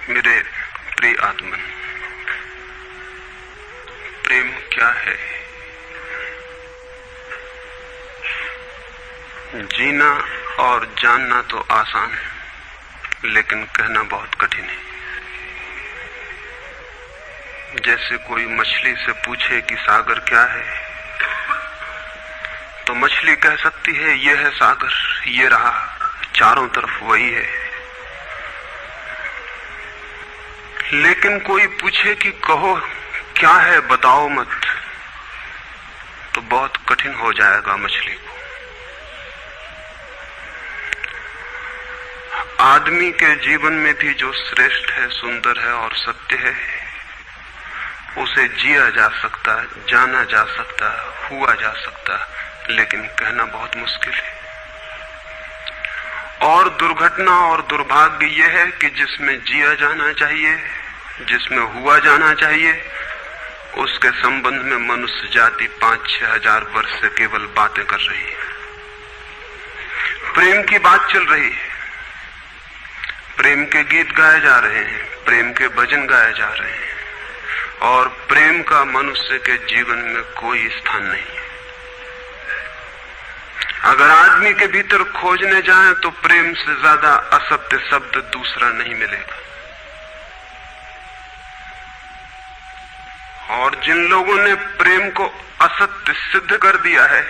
मेरे प्रिय आत्मन, प्रेम क्या है? जीना और जानना तो आसान है, लेकिन कहना बहुत कठिन है। जैसे कोई मछली से पूछे कि सागर क्या है, तो मछली कह सकती है यह है सागर, ये रहा, चारों तरफ वही है। लेकिन कोई पूछे कि कहो क्या है, बताओ मत, तो बहुत कठिन हो जाएगा मछली को। आदमी के जीवन में भी जो श्रेष्ठ है, सुंदर है और सत्य है, उसे जिया जा सकता, जाना जा सकता, हुआ जा सकता, लेकिन कहना बहुत मुश्किल है। और दुर्घटना और दुर्भाग्य यह है कि जिसमें जिया जाना चाहिए, जिसमें हुआ जाना चाहिए, उसके संबंध में मनुष्य जाति 5-6 हजार वर्ष से केवल बातें कर रही है। प्रेम की बात चल रही है, प्रेम के गीत गाए जा रहे हैं, प्रेम के भजन गाए जा रहे हैं, और प्रेम का मनुष्य के जीवन में कोई स्थान नहीं है। अगर आदमी के भीतर खोजने जाएं तो प्रेम से ज्यादा असत्य शब्द दूसरा नहीं मिलेगा। और जिन लोगों ने प्रेम को असत्य सिद्ध कर दिया है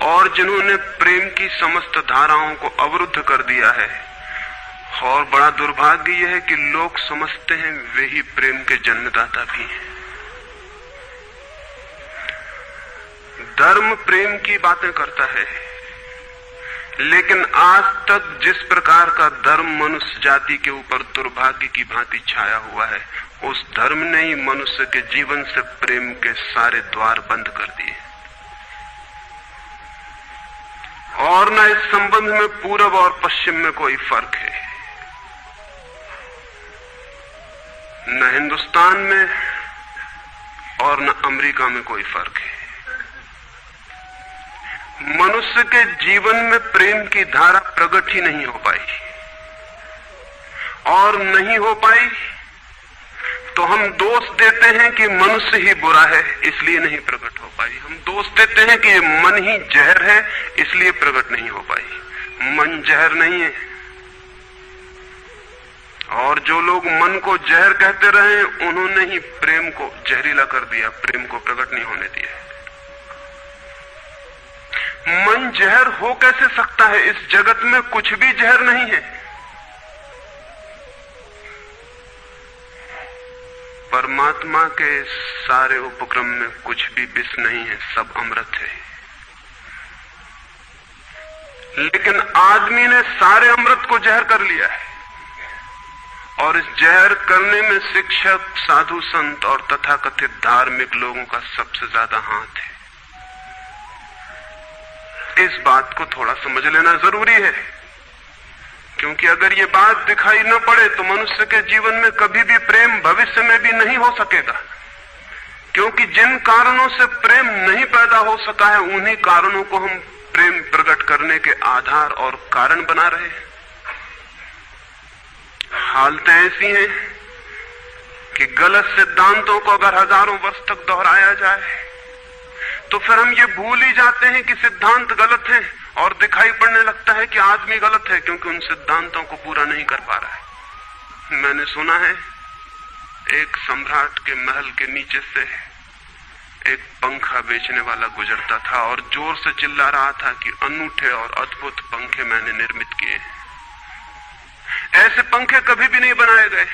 और जिन्होंने प्रेम की समस्त धाराओं को अवरुद्ध कर दिया है, और बड़ा दुर्भाग्य यह है कि लोग समझते हैं वे ही प्रेम के जन्मदाता भी हैं। धर्म प्रेम की बातें करता है, लेकिन आज तक जिस प्रकार का धर्म मनुष्य जाति के ऊपर दुर्भाग्य की भांति छाया हुआ है, उस धर्म ने ही मनुष्य के जीवन से प्रेम के सारे द्वार बंद कर दिए। और न इस संबंध में पूरब और पश्चिम में कोई फर्क है, न हिंदुस्तान में और न अमेरिका में कोई फर्क है। मनुष्य के जीवन में प्रेम की धारा प्रकट ही नहीं हो पाई, और नहीं हो पाई तो हम दोष देते हैं कि मनुष्य ही बुरा है, इसलिए नहीं प्रकट हो पाई। हम दोष देते हैं कि मन ही जहर है, इसलिए प्रकट नहीं हो पाई। मन जहर नहीं है, और जो लोग मन को जहर कहते रहे, उन्होंने ही प्रेम को जहरीला कर दिया, प्रेम को प्रकट नहीं होने दिया। मन जहर हो कैसे सकता है? इस जगत में कुछ भी जहर नहीं है। परमात्मा के सारे उपक्रम में कुछ भी विष नहीं है, सब अमृत है। लेकिन आदमी ने सारे अमृत को जहर कर लिया है, और इस जहर करने में शिक्षक, साधु, संत और तथाकथित धार्मिक लोगों का सबसे ज्यादा हाथ है। इस बात को थोड़ा समझ लेना जरूरी है, क्योंकि अगर ये बात दिखाई न पड़े तो मनुष्य के जीवन में कभी भी प्रेम भविष्य में भी नहीं हो सकेगा। क्योंकि जिन कारणों से प्रेम नहीं पैदा हो सका है, उन्हीं कारणों को हम प्रेम प्रकट करने के आधार और कारण बना रहे हैं। हालतें ऐसी हैं कि गलत सिद्धांतों को अगर हजारों वर्ष तक दोहराया जाए तो फिर हम ये भूल ही जाते हैं कि सिद्धांत गलत है, और दिखाई पड़ने लगता है कि आदमी गलत है, क्योंकि उन सिद्धांतों को पूरा नहीं कर पा रहा है। मैंने सुना है एक सम्राट के महल के नीचे से एक पंखा बेचने वाला गुजरता था और जोर से चिल्ला रहा था कि अनूठे और अद्भुत पंखे मैंने निर्मित किए। ऐसे पंखे कभी भी नहीं बनाए गए,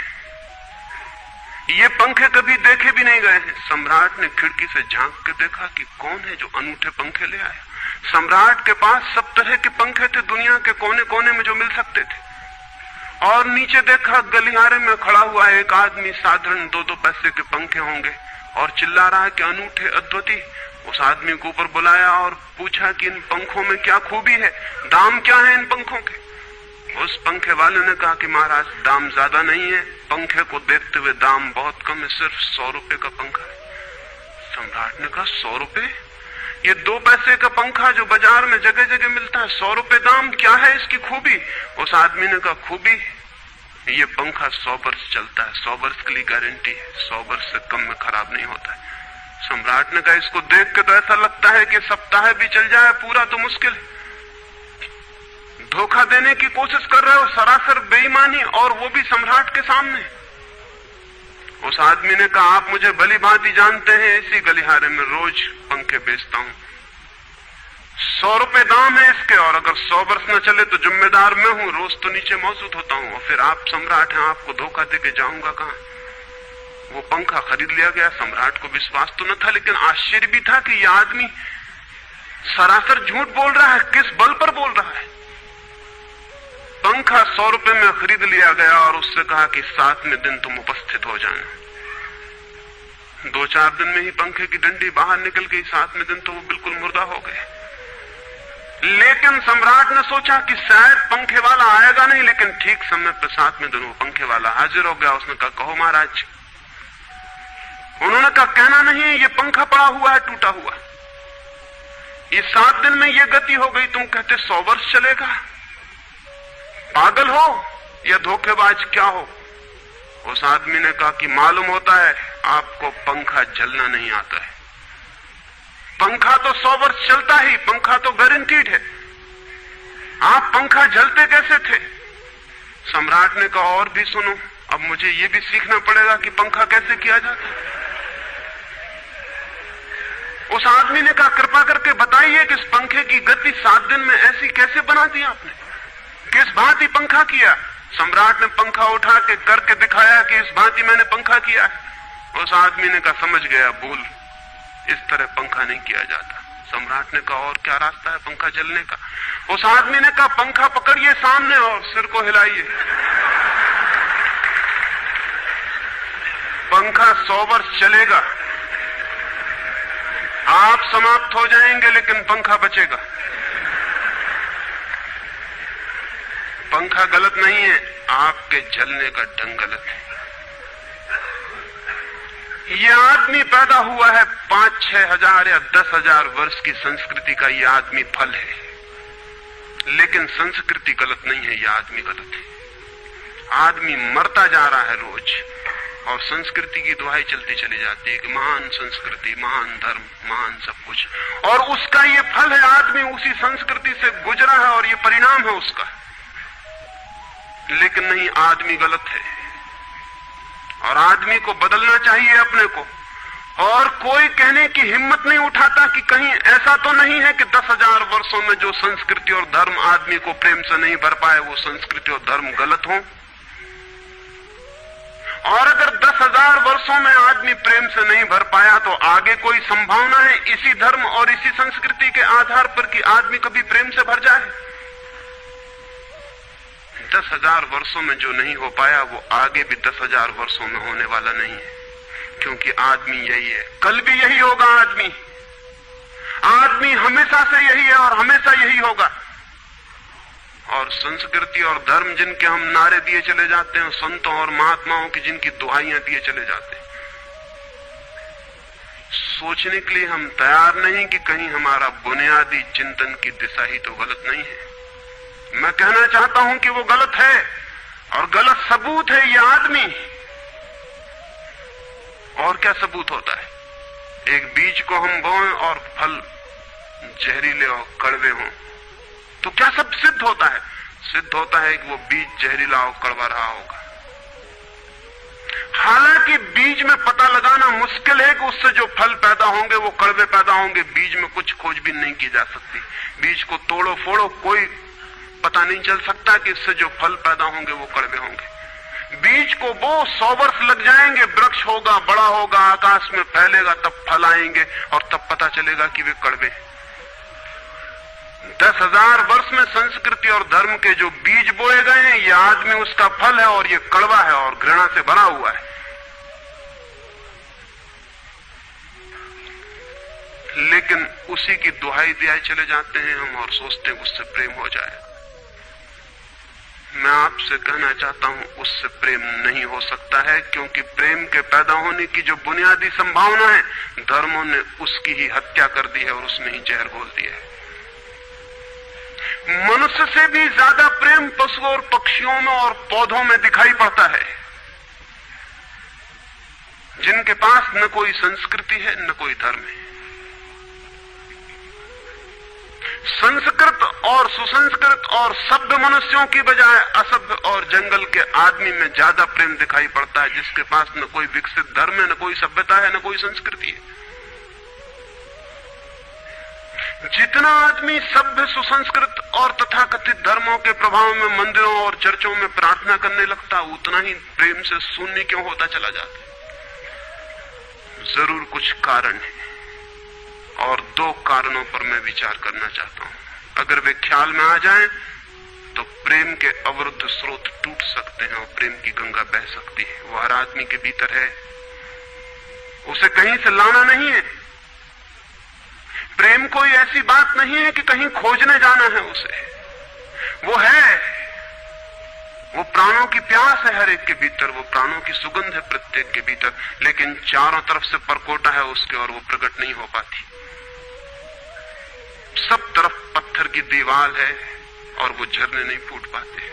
ये पंखे कभी देखे भी नहीं गए हैं। सम्राट ने खिड़की से झांक के देखा कि कौन है जो अनूठे पंखे ले आया। सम्राट के पास सब तरह के पंखे थे, दुनिया के कोने कोने में जो मिल सकते थे। और नीचे देखा, गलियारे में खड़ा हुआ एक आदमी, साधारण 2-2 पैसे के पंखे होंगे, और चिल्ला रहा है कि अनूठे, अद्वितीय। उस आदमी को ऊपर बुलाया और पूछा कि इन पंखों में क्या खूबी है, दाम क्या है इन पंखों के? उस पंखे वाले ने कहा कि महाराज, दाम ज्यादा नहीं है, पंखे को देखते हुए दाम बहुत कम है, सिर्फ 100 रुपए का पंखा है। सम्राट ने कहा 100 रुपए? ये 2 पैसे का पंखा जो बाजार में जगह जगह मिलता है, 100 रुपए दाम, क्या है इसकी खूबी? उस आदमी ने कहा खूबी ये पंखा 100 वर्ष चलता है, 100 वर्ष के लिए गारंटी है, 100 वर्ष से कम में खराब नहीं होता है। सम्राट ने कहा इसको देख के तो ऐसा लगता है कि सप्ताह भी चल जाए, पूरा तो मुश्किल है। धोखा देने की कोशिश कर रहे हो, सरासर बेईमानी, और वो भी सम्राट के सामने। उस आदमी ने कहा आप मुझे भली भांति जानते हैं, इसी गलिहारे में रोज पंखे बेचता हूं, 100 रुपए दाम है इसके, और अगर 100 वर्ष न चले तो जिम्मेदार मैं हूं, रोज तो नीचे मौजूद होता हूं, और फिर आप सम्राट हैं, आपको धोखा देके जाऊंगा कहां। वो पंखा खरीद लिया गया। सम्राट को विश्वास तो न था, लेकिन आश्चर्य भी था कि यह आदमी सरासर झूठ बोल रहा है, किस बल पर बोल रहा है। पंखा 100 रुपए में खरीद लिया गया और उससे कहा कि 7वें दिन तुम उपस्थित हो जाना। 2-4 दिन में ही पंखे की डंडी बाहर निकल गई, 7वें दिन तो वो बिल्कुल मुर्दा हो गए। लेकिन सम्राट ने सोचा कि शायद पंखे वाला आएगा नहीं, लेकिन ठीक समय पर 7वें दिन वो पंखे वाला हाजिर हो गया। उसने कहा कहो महाराज। उन्होंने कहा कहना नहीं है, ये पंखा पड़ा हुआ है टूटा हुआ, ये 7 दिन में ये गति हो गई, तुम कहते 100 वर्ष चलेगा। पागल हो या धोखेबाज क्या हो। उस आदमी ने कहा कि मालूम होता है आपको पंखा जलना नहीं आता है, पंखा तो 100 वर्ष चलता ही, पंखा तो गारंटीड है, आप पंखा जलते कैसे थे। सम्राट ने कहा और भी सुनो, अब मुझे ये भी सीखना पड़ेगा कि पंखा कैसे किया जाता है। उस आदमी ने कहा कृपा करके बताइए कि इस पंखे की गति 7 दिन में ऐसी कैसे बना दी आपने, किस भांति पंखा किया। सम्राट ने पंखा उठा के करके दिखाया कि इस भांति मैंने पंखा किया है। उस आदमी ने कहा समझ गया, भूल, इस तरह पंखा नहीं किया जाता। सम्राट ने कहा और क्या रास्ता है पंखा जलने का। उस आदमी ने कहा पंखा पकड़िए सामने और सिर को हिलाइए, पंखा 100 वर्ष चलेगा, आप समाप्त हो जाएंगे लेकिन पंखा बचेगा। पंखा गलत नहीं है, आपके जलने का ढंग गलत है। यह आदमी पैदा हुआ है 5-6 हजार या 10 हजार वर्ष की संस्कृति का, यह आदमी फल है, लेकिन संस्कृति गलत नहीं है, यह आदमी गलत है। आदमी मरता जा रहा है रोज, और संस्कृति की दुहाई चलती चली जाती है कि महान संस्कृति, महान धर्म, महान सब कुछ, और उसका ये फल है, आदमी उसी संस्कृति से गुजरा है और ये परिणाम है उसका। लेकिन नहीं, आदमी गलत है और आदमी को बदलना चाहिए अपने को। और कोई कहने की हिम्मत नहीं उठाता कि कहीं ऐसा तो नहीं है कि 10,000 वर्षों में जो संस्कृति और धर्म आदमी को प्रेम से नहीं भर पाए, वो संस्कृति और धर्म गलत हो। और अगर 10,000 वर्षों में आदमी प्रेम से नहीं भर पाया, तो आगे कोई संभावना है इसी धर्म और इसी संस्कृति के आधार पर कि आदमी कभी प्रेम से भर जाए। 10,000 वर्षों में जो नहीं हो पाया, वो आगे भी 10,000 वर्षों में होने वाला नहीं है, क्योंकि आदमी यही है, कल भी यही होगा। आदमी हमेशा से यही है और हमेशा यही होगा। और संस्कृति और धर्म जिनके हम नारे दिए चले जाते हैं, संतों और महात्माओं की जिनकी दुहाइयां दिए चले जाते हैं, सोचने के लिए हम तैयार नहीं कि कहीं हमारा बुनियादी चिंतन की दिशा ही तो गलत नहीं है। मैं कहना चाहता हूं कि वो गलत है, और गलत सबूत है ये आदमी। और क्या सबूत होता है? एक बीज को हम बोएं और फल जहरीले और कड़वे हों, तो क्या सब सिद्ध होता है? सिद्ध होता है कि वो बीज जहरीला और कड़वा रहा होगा। हालांकि बीज में पता लगाना मुश्किल है कि उससे जो फल पैदा होंगे वो कड़वे पैदा होंगे। बीज में कुछ खोजबीन नहीं की जा सकती। बीज को तोड़ो फोड़ो, कोई पता नहीं चल सकता कि इससे जो फल पैदा होंगे वो कड़वे होंगे। बीज को वो 100 वर्ष लग जाएंगे, वृक्ष होगा, बड़ा होगा, आकाश में फैलेगा, तब फल आएंगे और तब पता चलेगा कि वे कड़वे। 10,000 वर्ष में संस्कृति और धर्म के जो बीज बोए गए हैं, ये आदमी उसका फल है और ये कड़वा है और घृणा से भरा हुआ है। लेकिन उसी की दुहाई दिए चले जाते हैं हम और सोचते हैं उससे प्रेम हो जाएगा। मैं आपसे कहना चाहता हूं उससे प्रेम नहीं हो सकता है, क्योंकि प्रेम के पैदा होने की जो बुनियादी संभावना है, धर्मों ने उसकी ही हत्या कर दी है और उसमें ही जहर घोल दिया है। मनुष्य से भी ज्यादा प्रेम पशुओं और पक्षियों में और पौधों में दिखाई पड़ता है, जिनके पास न कोई संस्कृति है न कोई धर्म है। संस्कृत और सुसंस्कृत और सभ्य मनुष्यों की बजाय असभ्य और जंगल के आदमी में ज्यादा प्रेम दिखाई पड़ता है, जिसके पास न कोई विकसित धर्म है, न कोई सभ्यता है, न कोई संस्कृति है। जितना आदमी सभ्य, सुसंस्कृत और तथाकथित धर्मों के प्रभाव में मंदिरों और चर्चों में प्रार्थना करने लगता, उतना ही प्रेम से शून्य क्यों होता चला जाता? जरूर कुछ कारण है, और दो कारणों पर मैं विचार करना चाहता हूं। अगर वे ख्याल में आ जाएं, तो प्रेम के अवरुद्ध स्रोत टूट सकते हैं और प्रेम की गंगा बह सकती है। वो हर आदमी के भीतर है, उसे कहीं से लाना नहीं है। प्रेम कोई ऐसी बात नहीं है कि कहीं खोजने जाना है उसे, वो है, वो प्राणों की प्यास है हर एक के भीतर, वो प्राणों की सुगंध है प्रत्येक के भीतर, लेकिन चारों तरफ से परकोटा है उसके और वो प्रकट नहीं हो पाती। सब तरफ पत्थर की दीवार है और वो झरने नहीं फूट पाते।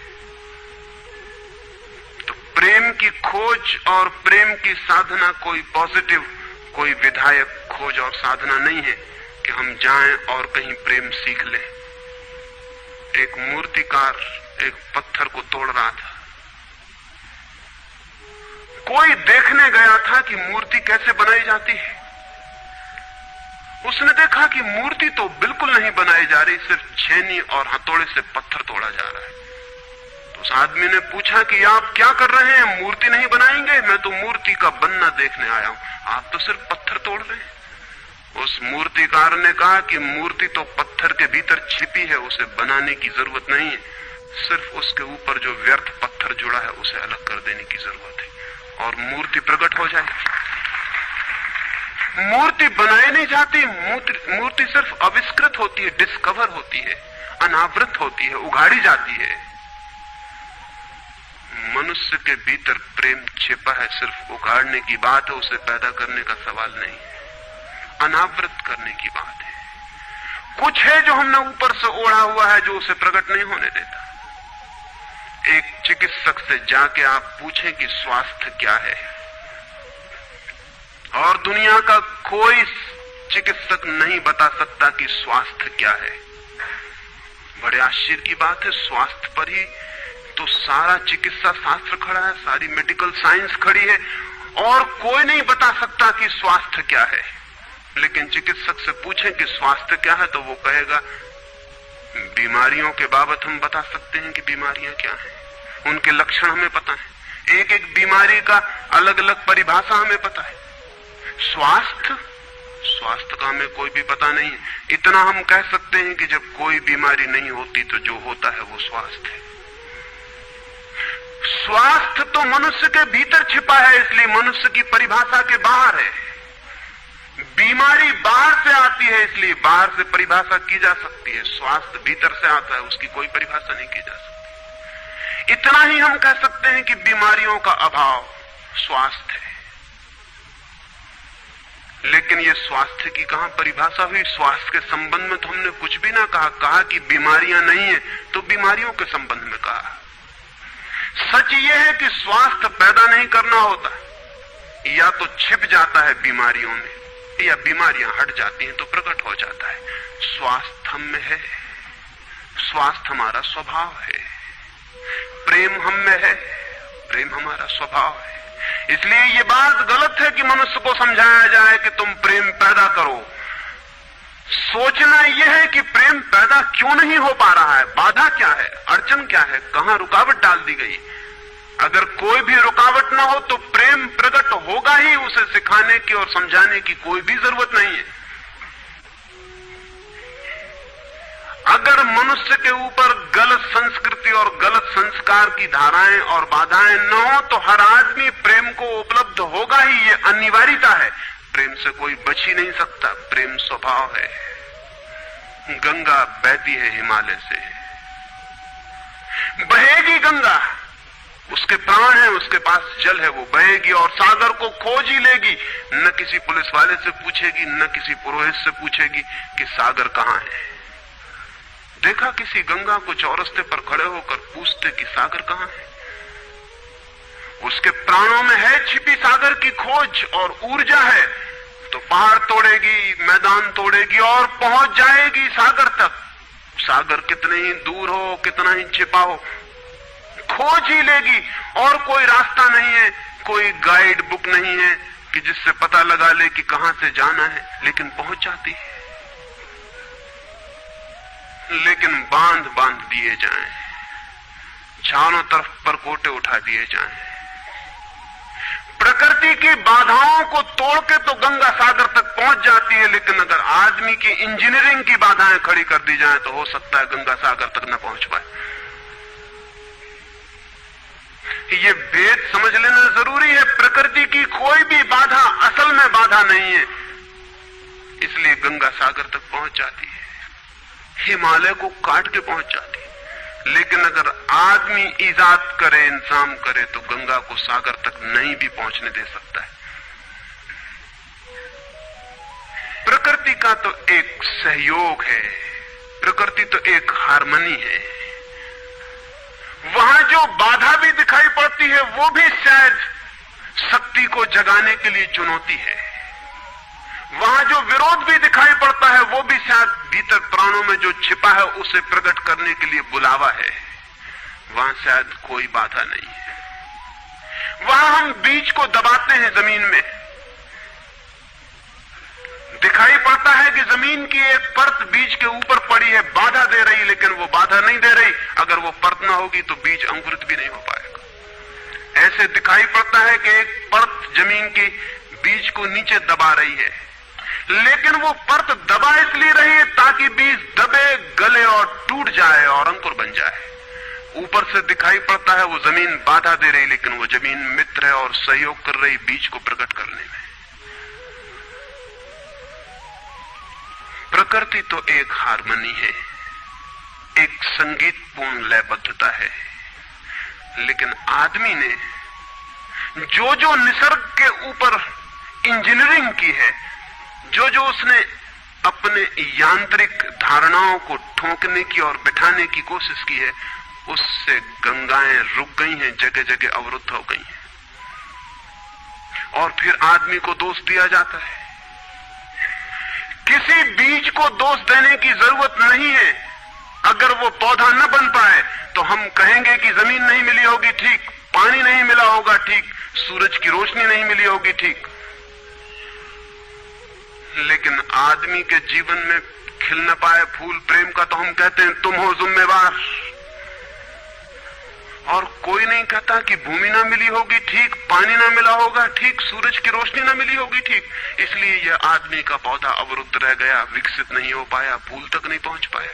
तो प्रेम की खोज और प्रेम की साधना कोई पॉजिटिव, कोई विधायक खोज और साधना नहीं है कि हम जाएं और कहीं प्रेम सीख लें। एक मूर्तिकार एक पत्थर को तोड़ रहा था, कोई देखने गया था कि मूर्ति कैसे बनाई जाती है। उसने देखा कि मूर्ति तो बिल्कुल नहीं बनाई जा रही, सिर्फ छेनी और हथौड़े से पत्थर तोड़ा जा रहा है। तो उस आदमी ने पूछा कि आप क्या कर रहे हैं, मूर्ति नहीं बनाएंगे? मैं तो मूर्ति का बनना देखने आया हूं, आप तो सिर्फ पत्थर तोड़ रहे हैं। उस मूर्तिकार ने कहा कि मूर्ति तो पत्थर के भीतर छिपी है, उसे बनाने की जरूरत नहीं है, सिर्फ उसके ऊपर जो व्यर्थ पत्थर जुड़ा है उसे अलग कर देने की जरूरत है और मूर्ति प्रकट हो जाएगी। मूर्ति बनाई नहीं जाती, मूर्ति सिर्फ आविष्कृत होती है, डिस्कवर होती है, अनावृत होती है, उगाड़ी जाती है। मनुष्य के भीतर प्रेम छिपा है, सिर्फ उगाड़ने की बात है, उसे पैदा करने का सवाल नहीं है, अनावृत करने की बात है। कुछ है जो हमने ऊपर से ओढ़ा हुआ है, जो उसे प्रकट नहीं होने देता। एक चिकित्सक से जाके आप पूछें कि स्वास्थ्य क्या है, और दुनिया का कोई चिकित्सक नहीं बता सकता कि स्वास्थ्य क्या है। बड़े आश्चर्य की बात है, स्वास्थ्य पर ही तो सारा चिकित्सा शास्त्र खड़ा है, सारी मेडिकल साइंस खड़ी है, और कोई नहीं बता सकता कि स्वास्थ्य क्या है। लेकिन चिकित्सक से पूछें कि स्वास्थ्य क्या है, तो वो कहेगा बीमारियों के बाबत हम बता सकते हैं कि बीमारियां क्या हैं, उनके लक्षण हमें पता है, एक एक बीमारी का अलग अलग परिभाषा हमें पता है। स्वास्थ्य का हमें कोई भी पता नहीं है। इतना हम कह सकते हैं कि जब कोई बीमारी नहीं होती तो जो होता है वो स्वास्थ्य है। स्वास्थ्य तो मनुष्य के भीतर छिपा है, इसलिए मनुष्य की परिभाषा के बाहर है। बीमारी बाहर से आती है, इसलिए बाहर से परिभाषा की जा सकती है। स्वास्थ्य भीतर से आता है, उसकी कोई परिभाषा नहीं की जा सकती। इतना ही हम कह सकते हैं कि बीमारियों का अभाव स्वास्थ्य है। लेकिन ये स्वास्थ्य की कहां परिभाषा हुई? स्वास्थ्य के संबंध में तो हमने कुछ भी ना कहा कि बीमारियां नहीं है, तो बीमारियों के संबंध में कहा। सच ये है कि स्वास्थ्य पैदा नहीं करना होता, या तो छिप जाता है बीमारियों में, या बीमारियां हट जाती हैं तो प्रकट हो जाता है। स्वास्थ्य हम में है, स्वास्थ्य हमारा स्वभाव है। प्रेम हम में है, प्रेम हमारा स्वभाव है। इसलिए ये बात गलत है कि मनुष्य को समझाया जाए कि तुम प्रेम पैदा करो। सोचना यह है कि प्रेम पैदा क्यों नहीं हो पा रहा है, बाधा क्या है, अड़चन क्या है, कहां रुकावट डाल दी गई। अगर कोई भी रुकावट ना हो तो प्रेम प्रकट होगा ही। उसे सिखाने की और समझाने की कोई भी जरूरत नहीं है। अगर मनुष्य के ऊपर गलत संस्कृति और गलत संस्कार की धाराएं और बाधाएं न हो तो हर आदमी प्रेम को उपलब्ध होगा ही, ये अनिवार्यता है। प्रेम से कोई बच ही नहीं सकता, प्रेम स्वभाव है। गंगा बहती है हिमालय से, बहेगी गंगा, उसके प्राण है, उसके पास जल है, वो बहेगी और सागर को खोज ही लेगी। न किसी पुलिस वाले से पूछेगी, न किसी पुरोहित से पूछेगी कि सागर कहां है। देखा किसी गंगा को चौरस्ते पर खड़े होकर पूछते कि सागर कहां है? उसके प्राणों में है छिपी सागर की खोज और ऊर्जा है, तो पहाड़ तोड़ेगी, मैदान तोड़ेगी और पहुंच जाएगी सागर तक। सागर कितने ही दूर हो, कितना ही छिपा हो, खोज ही लेगी। और कोई रास्ता नहीं है, कोई गाइड बुक नहीं है कि जिससे पता लगा ले कि कहां से जाना है, लेकिन पहुंच जाती है। लेकिन बांध बांध दिए जाएं, चारों तरफ परकोटे उठा दिए जाएं, प्रकृति की बाधाओं को तोड़ के तो गंगा सागर तक पहुंच जाती है, लेकिन अगर आदमी की इंजीनियरिंग की बाधाएं खड़ी कर दी जाएं तो हो सकता है गंगा सागर तक न पहुंच पाए। ये भेद समझ लेना जरूरी है। प्रकृति की कोई भी बाधा असल में बाधा नहीं है, इसलिए गंगा सागर तक पहुंच जाती है, हिमालय को काट के पहुंच जाती है। लेकिन अगर आदमी इजाद करे, इंतजाम करे, तो गंगा को सागर तक नहीं भी पहुंचने दे सकता है। प्रकृति का तो एक सहयोग है, प्रकृति तो एक हार्मनी है। वहां जो बाधा भी दिखाई पड़ती है वो भी शायद शक्ति को जगाने के लिए चुनौती है। वहां जो विरोध भी दिखाई पड़ता है वो भी शायद भीतर प्राणों में जो छिपा है उसे प्रकट करने के लिए बुलावा है। वहां शायद कोई बाधा नहीं है। वहां हम बीज को दबाते हैं जमीन में, दिखाई पड़ता है कि जमीन की एक परत बीज के ऊपर पड़ी है, बाधा दे रही, लेकिन वो बाधा नहीं दे रही। अगर वो परत ना होगी तो बीज अंकुरित भी नहीं हो पाएगा। ऐसे दिखाई पड़ता है कि एक परत जमीन की बीज को नीचे दबा रही है, लेकिन वो परत दबा इसलिए रही है ताकि बीज दबे, गले और टूट जाए और अंकुर बन जाए। ऊपर से दिखाई पड़ता है वो जमीन बाधा दे रही, लेकिन वो जमीन मित्र है और सहयोग कर रही बीज को प्रकट करने में। प्रकृति तो एक हार्मनी है, एक संगीतपूर्ण लयबद्धता है, लेकिन आदमी ने जो जो निसर्ग के ऊपर इंजीनियरिंग की है, जो जो उसने अपने यांत्रिक धारणाओं को ठोकने की और बिठाने की कोशिश की है, उससे गंगाएं रुक गई हैं, जगह जगह अवरुद्ध हो गई हैं। और फिर आदमी को दोष दिया जाता है। किसी बीज को दोष देने की जरूरत नहीं है। अगर वो पौधा न बन पाए तो हम कहेंगे कि जमीन नहीं मिली होगी, ठीक, पानी नहीं मिला होगा, ठीक, सूरज की रोशनी नहीं मिली होगी, ठीक, लेकिन आदमी के जीवन में खिल न पाए फूल प्रेम का तो हम कहते हैं तुम हो जिम्मेवार। और कोई नहीं कहता कि भूमि ना मिली होगी, ठीक, पानी ना मिला होगा, ठीक, सूरज की रोशनी ना मिली होगी, ठीक, इसलिए यह आदमी का पौधा अवरुद्ध रह गया, विकसित नहीं हो पाया, फूल तक नहीं पहुंच पाया।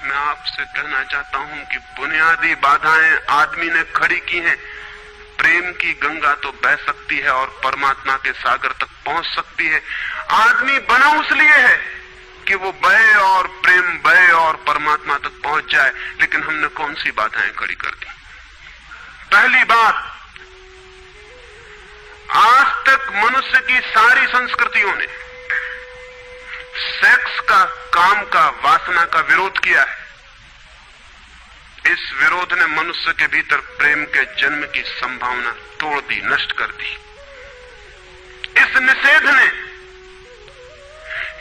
मैं आपसे कहना चाहता हूं कि बुनियादी बाधाएं आदमी ने खड़ी की हैं। प्रेम की गंगा तो बह सकती है और परमात्मा के सागर तक पहुंच सकती है। आदमी बना उसलिए है कि वो बहे और प्रेम बहे और परमात्मा तक पहुंच जाए, लेकिन हमने कौन सी बाधाएं खड़ी कर दी? पहली बात, आज तक मनुष्य की सारी संस्कृतियों ने सेक्स का, काम का, वासना का विरोध किया है। इस विरोध ने मनुष्य के भीतर प्रेम के जन्म की संभावना तोड़ दी, नष्ट कर दी। इस निषेध ने,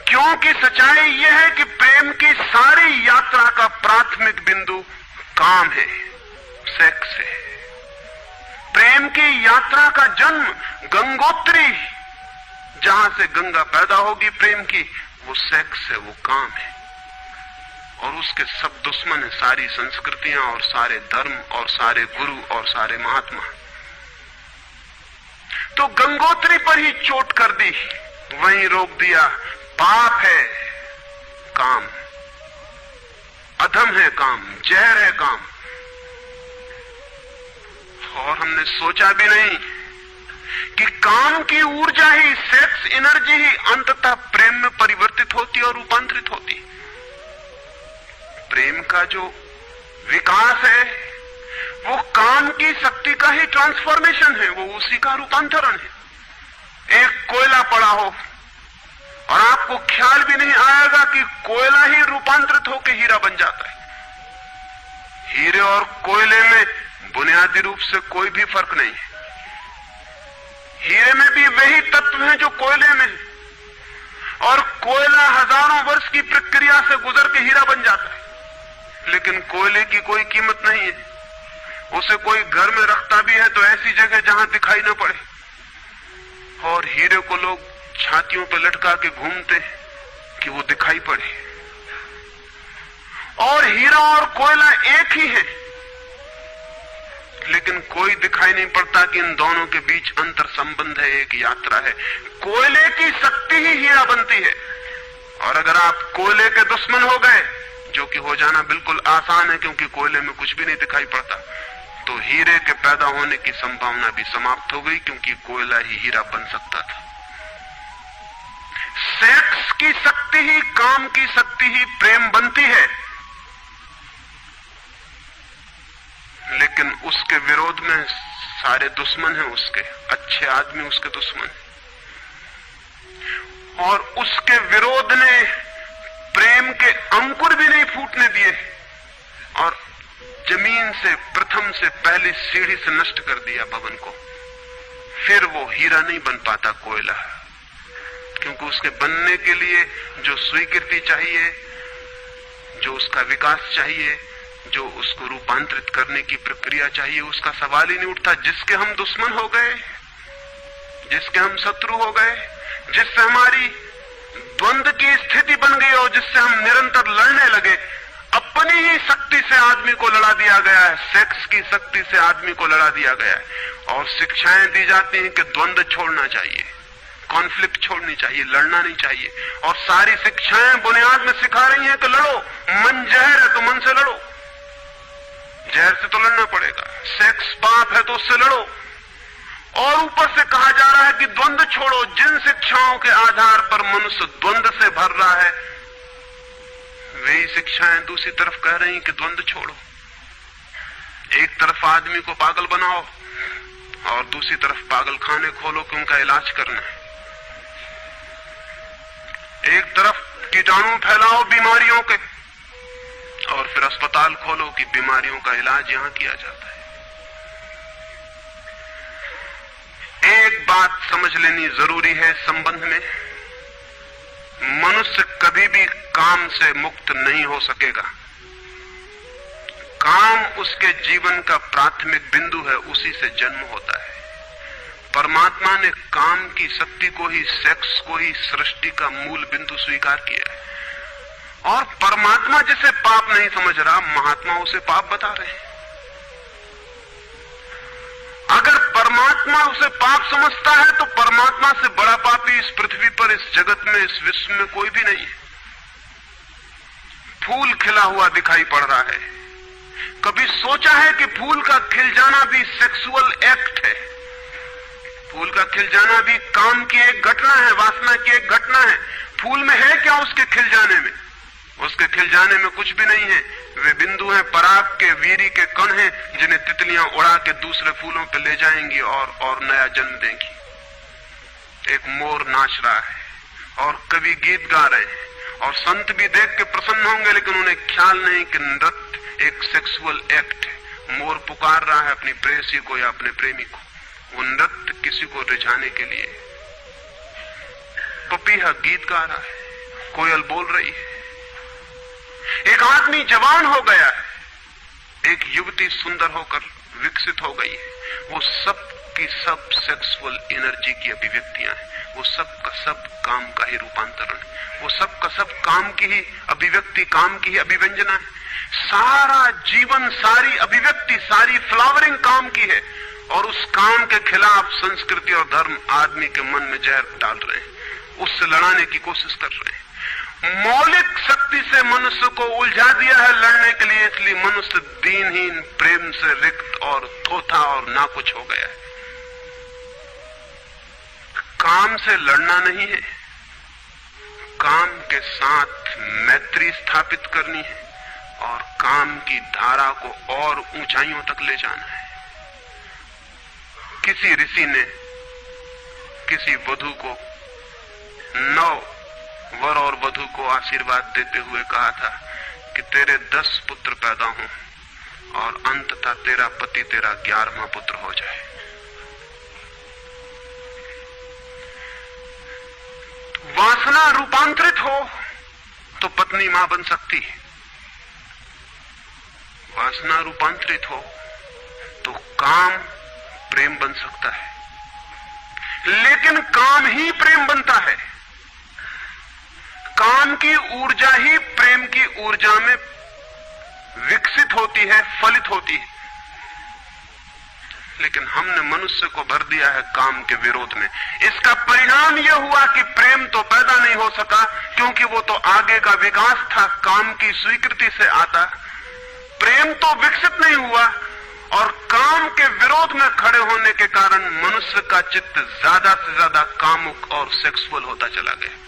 क्योंकि सच्चाई यह है कि प्रेम की सारी यात्रा का प्राथमिक बिंदु काम है, सेक्स है। प्रेम की यात्रा का जन्म गंगोत्री, जहां से गंगा पैदा होगी प्रेम की, वो सेक्स है, वो काम है। और उसके सब दुश्मन है, सारी संस्कृतियां और सारे धर्म और सारे गुरु और सारे महात्मा। तो गंगोत्री पर ही चोट कर दी, वहीं रोक दिया। पाप है काम, अधम है काम, जहर है काम। और हमने सोचा भी नहीं कि काम की ऊर्जा ही, सेक्स एनर्जी ही अंततः प्रेम में परिवर्तित होती और रूपांतरित होती। प्रेम का जो विकास है वो काम की शक्ति का ही ट्रांसफॉर्मेशन है, वो उसी का रूपांतरण है। एक कोयला पड़ा हो और आपको ख्याल भी नहीं आएगा कि कोयला ही रूपांतरित होकर हीरा बन जाता है। हीरे और कोयले में बुनियादी रूप से कोई भी फर्क नहीं है। हीरे में भी वही तत्व हैं जो कोयले में है, और कोयला हजारों वर्ष की प्रक्रिया से गुजर के हीरा बन जाता है। लेकिन कोयले की कोई कीमत नहीं है। उसे कोई घर में रखता भी है तो ऐसी जगह जहां दिखाई न पड़े, और हीरे को लोग छातियों पर लटका के घूमते कि वो दिखाई पड़े। और हीरा और कोयला एक ही है, लेकिन कोई दिखाई नहीं पड़ता कि इन दोनों के बीच अंतर संबंध है, एक यात्रा है। कोयले की शक्ति ही हीरा बनती है, और अगर आप कोयले के दुश्मन हो गए, जो कि हो जाना बिल्कुल आसान है क्योंकि कोयले में कुछ भी नहीं दिखाई पड़ता, तो हीरे के पैदा होने की संभावना भी समाप्त हो गई, क्योंकि कोयला ही हीरा बन सकता था। सेक्स की शक्ति ही, काम की शक्ति ही प्रेम बनती है, लेकिन उसके विरोध में सारे दुश्मन हैं उसके, अच्छे आदमी उसके दुश्मन हैं। और उसके विरोध ने प्रेम के अंकुर भी नहीं फूटने दिए, और जमीन से प्रथम से पहली सीढ़ी से नष्ट कर दिया भवन को। फिर वो हीरा नहीं बन पाता कोयला, क्योंकि उसके बनने के लिए जो स्वीकृति चाहिए, जो उसका विकास चाहिए, जो उसको रूपांतरित करने की प्रक्रिया चाहिए, उसका सवाल ही नहीं उठता। जिसके हम दुश्मन हो गए, जिसके हम शत्रु हो गए, जिससे हमारी द्वंद्व की स्थिति बन गई और जिससे हम निरंतर लड़ने लगे, अपनी ही शक्ति से आदमी को लड़ा दिया गया है, सेक्स की शक्ति से आदमी को लड़ा दिया गया है। और शिक्षाएं दी जाती हैं कि द्वंद्व छोड़ना चाहिए, कॉन्फ्लिक्ट छोड़नी चाहिए, लड़ना नहीं चाहिए। और सारी शिक्षाएं बुनियाद में सिखा रही हैं कि लड़ो, मन जहर है तो मन से लड़ो, जहर से तो लड़ना पड़ेगा। सेक्स पाप है तो उससे लड़ो। और ऊपर से कहा जा रहा है कि द्वंद्व छोड़ो। जिन शिक्षाओं के आधार पर मनुष्य द्वंद्व से भर रहा है, वही शिक्षाएं दूसरी तरफ कह रही हैं कि द्वंद्व छोड़ो। एक तरफ आदमी को पागल बनाओ और दूसरी तरफ पागल खाने खोलो कि उनका इलाज करना है। एक तरफ कीटाणु फैलाओ बीमारियों के, और फिर अस्पताल खोलो कि बीमारियों का इलाज यहां किया जाता है। एक बात समझ लेनी जरूरी है संबंध में, मनुष्य कभी भी काम से मुक्त नहीं हो सकेगा। काम उसके जीवन का प्राथमिक बिंदु है, उसी से जन्म होता है। परमात्मा ने काम की शक्ति को ही, सेक्स को ही सृष्टि का मूल बिंदु स्वीकार किया है। और परमात्मा जिसे पाप नहीं समझ रहा, महात्मा उसे पाप बता रहे हैं। अगर परमात्मा उसे पाप समझता है तो परमात्मा से बड़ा पापी इस पृथ्वी पर, इस जगत में, इस विश्व में कोई भी नहीं है। फूल खिला हुआ दिखाई पड़ रहा है। कभी सोचा है कि फूल का खिल जाना भी सेक्सुअल एक्ट है? फूल का खिल जाना भी काम की एक घटना है, वासना की एक घटना है। फूल में है क्या उसके खिल जाने में? उसके खिल जाने में कुछ भी नहीं है। वे बिंदु हैं, पराग के, वीरी के कण हैं, जिन्हें तितलियां उड़ा के दूसरे फूलों पे ले जाएंगी और नया जन्म देंगी। एक मोर नाच रहा है और कवि गीत गा रहे हैं, और संत भी देख के प्रसन्न होंगे, लेकिन उन्हें ख्याल नहीं कि नृत्य एक सेक्सुअल एक्ट है। मोर पुकार रहा है अपनी प्रेयसी को या अपने प्रेमी को, वो नृत्य किसी को रिझाने के लिए। पपीहा गीत गा रहा है, कोयल बोल रही है। एक आदमी जवान हो गया है, एक युवती सुंदर होकर विकसित हो गई है। वो सब की सब सेक्सुअल एनर्जी की अभिव्यक्तियां हैं। वो सब का सब काम का ही रूपांतरण है। वो सब का सब काम की ही अभिव्यक्ति, काम की ही अभिव्यंजना है। सारा जीवन, सारी अभिव्यक्ति, सारी फ्लावरिंग काम की है। और उस काम के खिलाफ संस्कृति और धर्म आदमी के मन में जहर डाल रहे हैं, उससे लड़ाने की कोशिश कर रहे हैं। मौलिक शक्ति से मनुष्य को उलझा दिया है लड़ने के लिए, इसलिए मनुष्य दीनहीन, प्रेम से रिक्त और थोथा और नाकुछ हो गया है। काम से लड़ना नहीं है, काम के साथ मैत्री स्थापित करनी है और काम की धारा को और ऊंचाइयों तक ले जाना है। किसी ऋषि ने किसी वधू को 9 वर और वधू को आशीर्वाद देते हुए कहा था कि तेरे 10 पुत्र पैदा हों और अंततः तेरा पति तेरा 11वां पुत्र हो जाए। वासना रूपांतरित हो तो पत्नी मां बन सकती है, वासना रूपांतरित हो तो काम प्रेम बन सकता है, लेकिन काम ही प्रेम बनता है। काम की ऊर्जा ही प्रेम की ऊर्जा में विकसित होती है, फलित होती है। लेकिन हमने मनुष्य को भर दिया है काम के विरोध में। इसका परिणाम यह हुआ कि प्रेम तो पैदा नहीं हो सका, क्योंकि वो तो आगे का विकास था, काम की स्वीकृति से आता। प्रेम तो विकसित नहीं हुआ और काम के विरोध में खड़े होने के कारण मनुष्य का चित्त ज्यादा से ज्यादा कामुक और सेक्सुअल होता चला गया।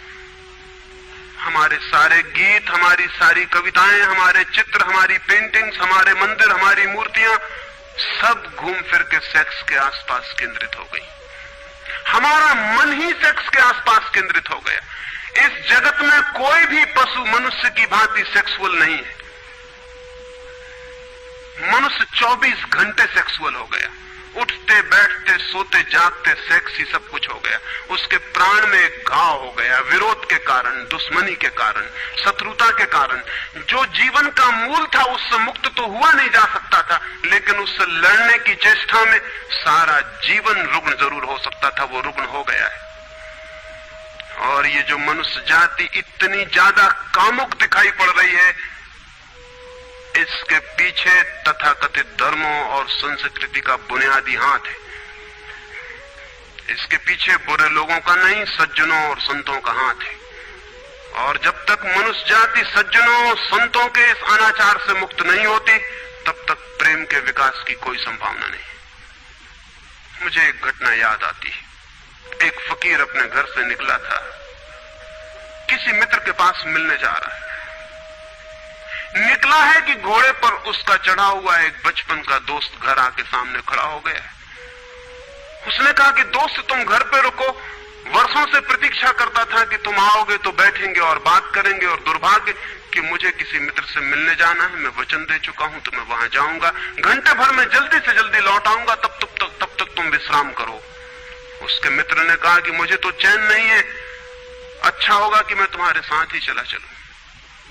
हमारे सारे गीत, हमारी सारी कविताएं, हमारे चित्र, हमारी पेंटिंग्स, हमारे मंदिर, हमारी मूर्तियां सब घूम फिर के सेक्स के आसपास केंद्रित हो गई। हमारा मन ही सेक्स के आसपास केंद्रित हो गया। इस जगत में कोई भी पशु मनुष्य की भांति सेक्सुअल नहीं है। मनुष्य 24 घंटे सेक्सुअल हो गया। उठते बैठते सोते जागते सेक्स ही सब कुछ हो गया। उसके प्राण में एक घाव हो गया, विरोध के कारण, दुश्मनी के कारण, शत्रुता के कारण। जो जीवन का मूल था उससे मुक्त तो हुआ नहीं जा सकता था, लेकिन उससे लड़ने की चेष्टा में सारा जीवन रुग्ण जरूर हो सकता था, वो रुग्ण हो गया है। और ये जो मनुष्य जाति इतनी ज्यादा कामुक दिखाई पड़ रही है, इसके पीछे तथाकथित धर्मों और संस्कृति का बुनियादी हाथ है। इसके पीछे बुरे लोगों का नहीं, सज्जनों और संतों का हाथ है। और जब तक मनुष्य जाति सज्जनों और संतों के इस अनाचार से मुक्त नहीं होती, तब तक प्रेम के विकास की कोई संभावना नहीं। मुझे एक घटना याद आती है। एक फकीर अपने घर से निकला था, किसी मित्र के पास मिलने जा रहा है। निकला है कि घोड़े पर उसका चढ़ा हुआ एक बचपन का दोस्त घर आके सामने खड़ा हो गया। उसने कहा कि दोस्त तुम घर पे रुको, वर्षों से प्रतीक्षा करता था कि तुम आओगे तो बैठेंगे और बात करेंगे, और दुर्भाग्य कि मुझे किसी मित्र से मिलने जाना है। मैं वचन दे चुका हूं तो मैं वहां जाऊंगा, घंटे भर में जल्दी से जल्दी लौट आऊंगा, तब तक तुम विश्राम करो। उसके मित्र ने कहा कि मुझे तो चैन नहीं है, अच्छा होगा कि मैं तुम्हारे साथ ही चला चलूं।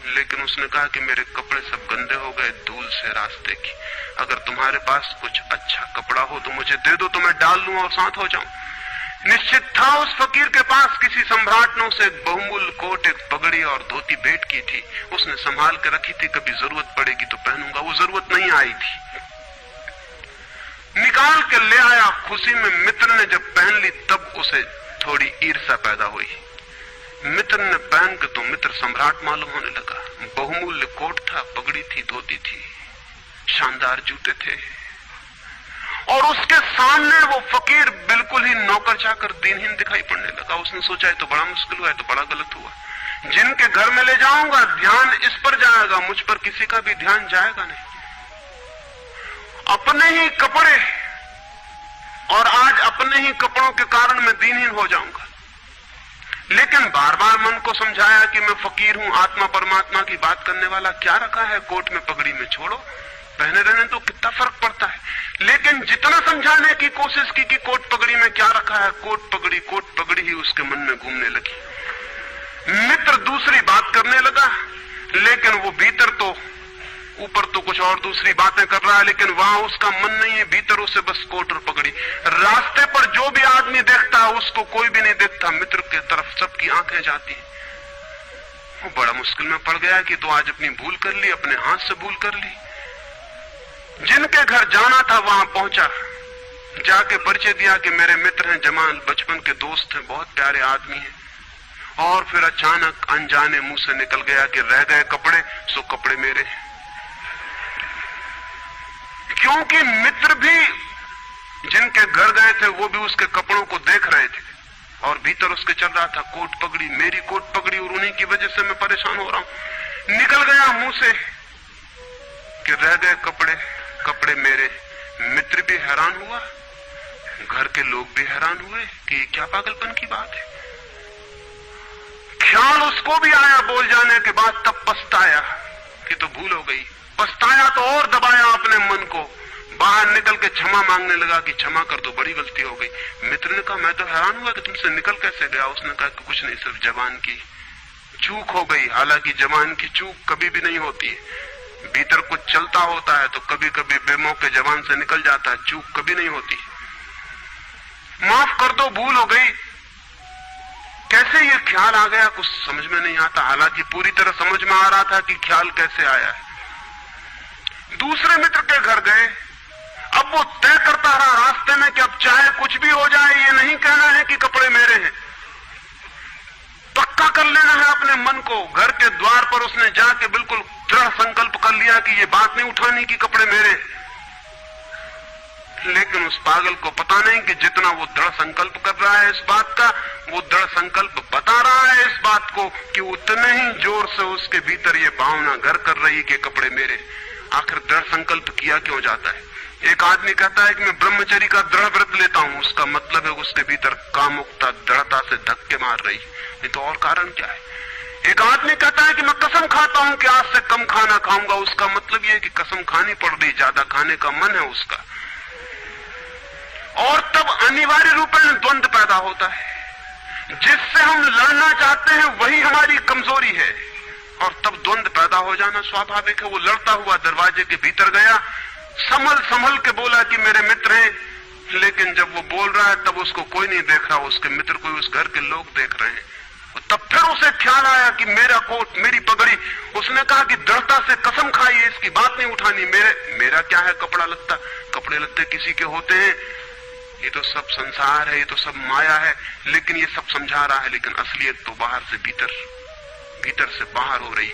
लेकिन उसने कहा कि मेरे कपड़े सब गंदे हो गए धूल से रास्ते की, अगर तुम्हारे पास कुछ अच्छा कपड़ा हो तो मुझे दे दो, तो मैं डाल लूं और साथ हो जाऊं। निश्चित था उस फकीर के पास किसी सम्राट ने उसे एक बहुमूल्य कोट, एक पगड़ी और धोती भेंट की थी। उसने संभाल के रखी थी, कभी जरूरत पड़ेगी तो पहनूंगा। वो जरूरत नहीं आई थी, निकाल के ले आया। खुशी में मित्र ने जब पहन ली तब उसे थोड़ी ईर्ष्या पैदा हुई। मित्र ने पहन के तो मित्र सम्राट मालूम होने लगा। बहुमूल्य कोट था, पगड़ी थी, धोती थी, शानदार जूते थे, और उसके सामने वो फकीर बिल्कुल ही नौकर चाकर दीनहीन दिखाई पड़ने लगा। उसने सोचा है तो बड़ा मुश्किल हुआ है, तो बड़ा गलत हुआ। जिनके घर में ले जाऊंगा ध्यान इस पर जाएगा, मुझ पर किसी का भी ध्यान जाएगा नहीं। अपने ही कपड़े, और आज अपने ही कपड़ों के कारण मैं दीनहीन हो जाऊंगा। लेकिन बार बार मन को समझाया कि मैं फकीर हूं, आत्मा परमात्मा की बात करने वाला, क्या रखा है कोट में पगड़ी में, छोड़ो, पहने रहने तो कितना फर्क पड़ता है। लेकिन जितना समझाने की कोशिश की कि कोट पगड़ी में क्या रखा है, कोट पगड़ी ही उसके मन में घूमने लगी। मित्र दूसरी बात करने लगा, लेकिन वो भीतर तो, ऊपर तो कुछ और दूसरी बातें कर रहा है, लेकिन वहां उसका मन नहीं है, भीतर उसे बस कोट और पगड़ी। रास्ते पर जो भी आदमी देखता है उसको कोई भी नहीं देखता, मित्र की तरफ सबकी आंखें जाती हैं। वो बड़ा मुश्किल में पड़ गया कि तो आज अपनी भूल कर ली, अपने हाथ से भूल कर ली। जिनके घर जाना था वहां पहुंचा, जाके परिचय दिया कि मेरे मित्र हैं, जमाल, बचपन के दोस्त हैं, बहुत प्यारे आदमी हैं। और फिर अचानक अनजाने मुंह से निकल गया कि रह गए कपड़े सो कपड़े मेरे हैं। क्योंकि मित्र भी जिनके घर गए थे वो भी उसके कपड़ों को देख रहे थे, और भीतर उसके चल रहा था कोट पगड़ी, मेरी कोट पगड़ी, और उन्हीं की वजह से मैं परेशान हो रहा हूं। निकल गया मुंह से कि रह गए कपड़े मेरे। मित्र भी हैरान हुआ, घर के लोग भी हैरान हुए कि क्या पागलपन की बात है। ख्याल उसको भी आया बोल जाने के बाद, तब पछताया कि तो भूल हो गई। पछताया तो और दबाया अपने मन को, बाहर निकल के क्षमा मांगने लगा कि क्षमा कर दो, बड़ी गलती हो गई। मित्र ने कहा मैं तो हैरान हुआ कि तुमसे निकल कैसे गया। उसने कहा कि कुछ नहीं, सिर्फ जबान की चूक हो गई। हालांकि जबान की चूक कभी भी नहीं होती है, भीतर कुछ चलता होता है तो कभी कभी बेमौके जबान से निकल जाता है, चूक कभी नहीं होती। माफ कर दो, भूल हो गई। कैसे ये ख्याल आ गया कुछ समझ में नहीं आता, हालांकि पूरी तरह समझ में आ रहा था कि ख्याल कैसे आया है। दूसरे मित्र के घर गए। अब वो तय करता रहा रास्ते में कि अब चाहे कुछ भी हो जाए, ये नहीं कहना है कि कपड़े मेरे हैं, पक्का कर लेना है अपने मन को। घर के द्वार पर उसने जाके बिल्कुल दृढ़ संकल्प कर लिया कि ये बात नहीं उठानी कि कपड़े मेरे हैं। लेकिन उस पागल को पता नहीं कि जितना वो दृढ़ संकल्प कर रहा है इस बात का, वो दृढ़ संकल्प बता रहा है इस बात को कि उतने ही जोर से उसके भीतर ये भावना घर कर रही कि कपड़े मेरे। आखिर दृढ़ संकल्प किया क्यों जाता है? एक आदमी कहता है कि मैं ब्रह्मचर्य का दृढ़ व्रत लेता हूं, उसका मतलब है उसके भीतर कामुकता दृढ़ता से धक्के मार रही, नहीं तो और कारण क्या है? एक आदमी कहता है कि मैं कसम खाता हूं कि आज से कम खाना खाऊंगा, उसका मतलब यह है कि कसम खानी पड़ रही, ज्यादा खाने का मन है उसका। और तब अनिवार्य रूप में द्वंद्व पैदा होता है। जिससे हम लड़ना चाहते हैं वही हमारी कमजोरी है, और तब द्वंद्व पैदा हो जाना स्वाभाविक है। वो लड़ता हुआ दरवाजे के भीतर गया, संभल संभल के बोला कि मेरे मित्र हैं, लेकिन जब वो बोल रहा है तब उसको कोई नहीं देख रहा, उसके मित्र को उस घर के लोग देख रहे हैं। तब फिर उसे ख्याल आया कि मेरा कोट, मेरी पगड़ी। उसने कहा कि दृढ़ता से कसम खाई है, इसकी बात नहीं उठानी। मेरा क्या है कपड़ा लत्ता? कपड़े लत्ते किसी के होते हैं, ये तो सब संसार है, ये तो सब माया है। लेकिन ये सब समझा रहा है, लेकिन असलियत तो बाहर से भीतर, भीतर से बाहर हो रही।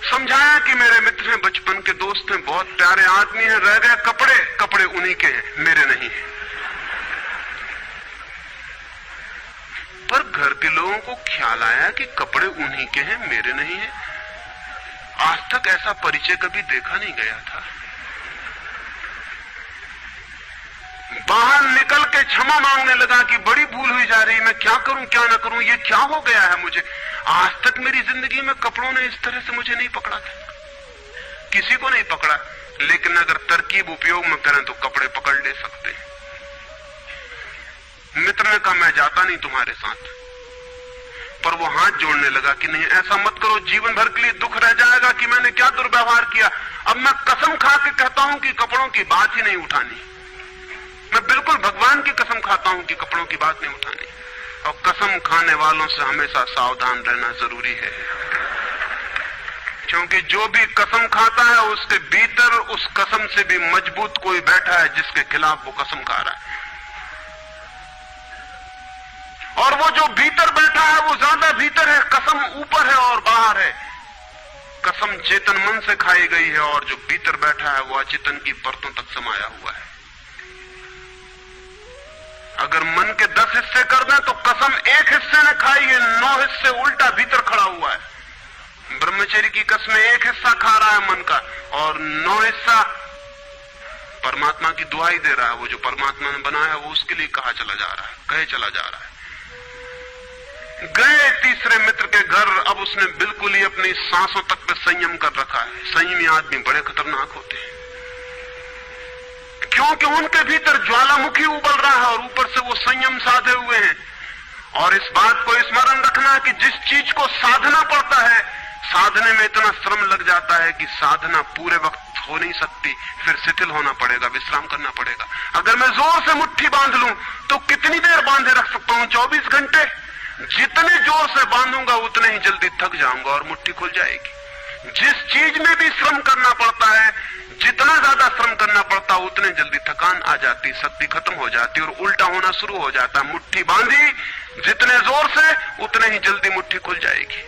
समझाया कि मेरे मित्र हैं, बचपन के दोस्त हैं, बहुत प्यारे आदमी हैं, रह गए कपड़े, कपड़े उन्हीं के हैं, मेरे नहीं है। पर घर के लोगों को ख्याल आया कि कपड़े उन्हीं के हैं, मेरे नहीं है। आज तक ऐसा परिचय कभी देखा नहीं गया था। बाहर निकल के क्षमा मांगने लगा कि बड़ी भूल हुई जा रही, मैं क्या करूं क्या ना करूं, ये क्या हो गया है मुझे। आज तक मेरी जिंदगी में कपड़ों ने इस तरह से मुझे नहीं पकड़ा था, किसी को नहीं पकड़ा। लेकिन अगर तरकीब उपयोग में करें तो कपड़े पकड़ ले सकते हैं। मित्र ने कहा मैं जाता नहीं तुम्हारे साथ, पर वो हाथ जोड़ने लगा कि नहीं ऐसा मत करो, जीवन भर के लिए दुख रह जाएगा कि मैंने क्या दुर्व्यवहार किया। अब मैं कसम खा के कहता हूं कि कपड़ों की बात ही नहीं उठानी। मैं बिल्कुल भगवान की कसम खाता हूं कि कपड़ों की बात नहीं उठानी। और कसम खाने वालों से हमेशा सावधान रहना जरूरी है, क्योंकि जो भी कसम खाता है उसके भीतर उस कसम से भी मजबूत कोई बैठा है जिसके खिलाफ वो कसम खा रहा है। और वो जो भीतर बैठा है वो ज्यादा भीतर है, कसम ऊपर है और बाहर है। कसम चेतन मन से खाई गई है और जो भीतर बैठा है वो अचेतन की परतों तक समाया हुआ है। अगर मन के 10 हिस्से कर दें तो कसम एक हिस्से ने खाई है, 9 हिस्से उल्टा भीतर खड़ा हुआ है। ब्रह्मचर्य की कसम एक हिस्सा खा रहा है मन का, और 9 हिस्सा परमात्मा की दुहाई दे रहा है। वो जो परमात्मा ने बनाया वो उसके लिए कहा चला जा रहा है, कहे चला जा रहा है। गए तीसरे मित्र के घर। अब उसने बिल्कुल ही अपनी सांसों तक पे संयम कर रखा है। संयमी आदमी बड़े खतरनाक होते हैं, क्योंकि उनके भीतर ज्वालामुखी उबल रहा है और ऊपर से वो संयम साधे हुए हैं। और इस बात को स्मरण रखना कि जिस चीज को साधना पड़ता है, साधने में इतना श्रम लग जाता है कि साधना पूरे वक्त हो नहीं सकती, फिर शिथिल होना पड़ेगा, विश्राम करना पड़ेगा। अगर मैं जोर से मुट्ठी बांध लूं तो कितनी देर बांधे रख सकता हूं? 24 घंटे। जितने जोर से बांधूंगा उतने ही जल्दी थक जाऊंगा और मुट्ठी खुल जाएगी। जिस चीज में भी श्रम करना पड़ता है, जितना ज्यादा श्रम करना पड़ता है उतने जल्दी थकान आ जाती, शक्ति खत्म हो जाती और उल्टा होना शुरू हो जाता। मुट्ठी बांधी जितने जोर से उतने ही जल्दी मुट्ठी खुल जाएगी।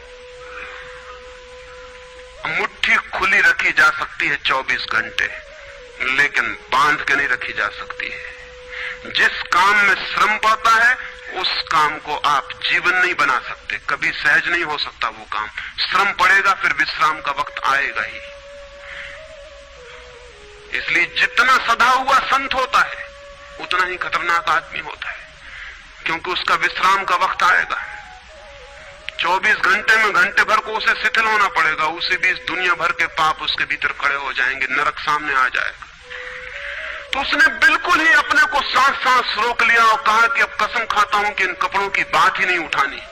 मुट्ठी खुली रखी जा सकती है 24 घंटे, लेकिन बांध के नहीं रखी जा सकती है। जिस काम में श्रम पड़ता है उस काम को आप जीवन नहीं बना सकते, कभी सहज नहीं हो सकता वो काम। श्रम पड़ेगा, फिर विश्राम का वक्त आएगा ही। इसलिए जितना सदा हुआ संत होता है उतना ही खतरनाक आदमी होता है, क्योंकि उसका विश्राम का वक्त आएगा। 24 घंटे में घंटे भर को उसे शिथिल होना पड़ेगा, उसी बीच दुनिया भर के पाप उसके भीतर खड़े हो जाएंगे, नरक सामने आ जाएगा। तो उसने बिल्कुल ही अपने को सांस सांस रोक लिया और कहा कि अब कसम खाता हूं कि इन कपड़ों की बात ही नहीं उठानी।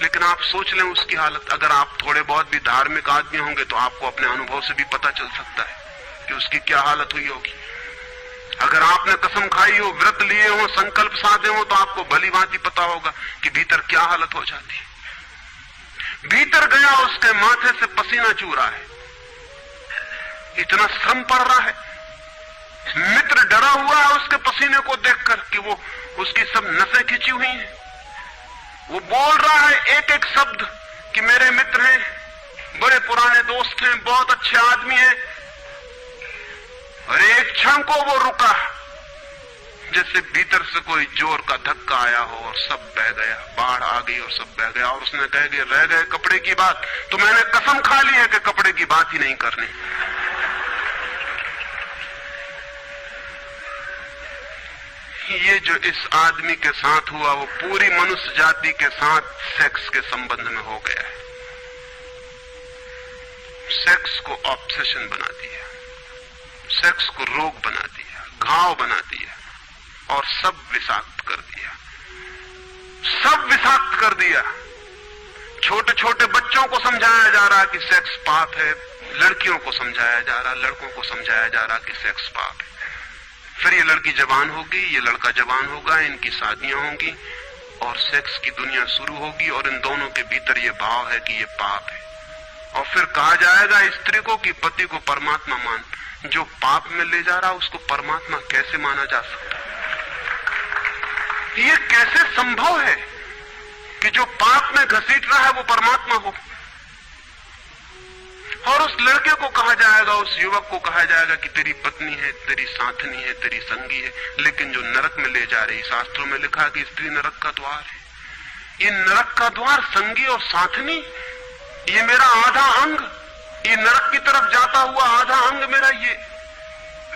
लेकिन आप सोच लें उसकी हालत, अगर आप थोड़े बहुत भी धार्मिक आदमी होंगे तो आपको अपने अनुभव से भी पता चल सकता है कि उसकी क्या हालत हुई होगी। अगर आपने कसम खाई हो, व्रत लिए हो, संकल्प साधे हो, तो आपको भली भांति पता होगा कि भीतर क्या हालत हो जाती है। भीतर गया, उसके माथे से पसीना चू रहा है, इतना श्रम पड़ रहा है। मित्र डरा हुआ है उसके पसीने को देखकर कि वो उसकी सब नसें खिंची हुई हैं। वो बोल रहा है एक एक शब्द कि मेरे मित्र हैं, बड़े पुराने दोस्त हैं, बहुत अच्छे आदमी हैं। और एक क्षण को वो रुका, जैसे भीतर से कोई जोर का धक्का आया हो और सब बह गया, बाढ़ आ गई और सब बह गया। और उसने कह दिया, रह गए कपड़े की बात, तो मैंने कसम खा ली है कि कपड़े की बात ही नहीं करनी। ये जो इस आदमी के साथ हुआ वो पूरी मनुष्य जाति के साथ सेक्स के संबंध में हो गया है। सेक्स को ऑब्सेशन बना दिया, सेक्स को रोग बना दिया, घाव बना दिया और सब विषाक्त कर दिया, सब विषाक्त कर दिया। छोटे छोटे बच्चों को समझाया जा रहा कि सेक्स पाप है, लड़कियों को समझाया जा रहा, लड़कों को समझाया जा रहा कि सेक्स पाप है। फिर ये लड़की जवान होगी, ये लड़का जवान होगा, इनकी शादियां होंगी और सेक्स की दुनिया शुरू होगी और इन दोनों के भीतर ये भाव है कि ये पाप है। और फिर कहा जाएगा स्त्री को कि पति को परमात्मा मान। जो पाप में ले जा रहा उसको परमात्मा कैसे माना जा सकता है? ये कैसे संभव है कि जो पाप में घसीट रहा है वो परमात्मा हो? और उस लड़के को कहा जाएगा, उस युवक को कहा जाएगा कि तेरी पत्नी है, तेरी साथनी है, तेरी संगी है। लेकिन जो नरक में ले जा रही, शास्त्रों में लिखा कि स्त्री नरक का द्वार है। ये नरक का द्वार, संगी और साथनी, ये मेरा आधा अंग, ये नरक की तरफ जाता हुआ आधा अंग मेरा, ये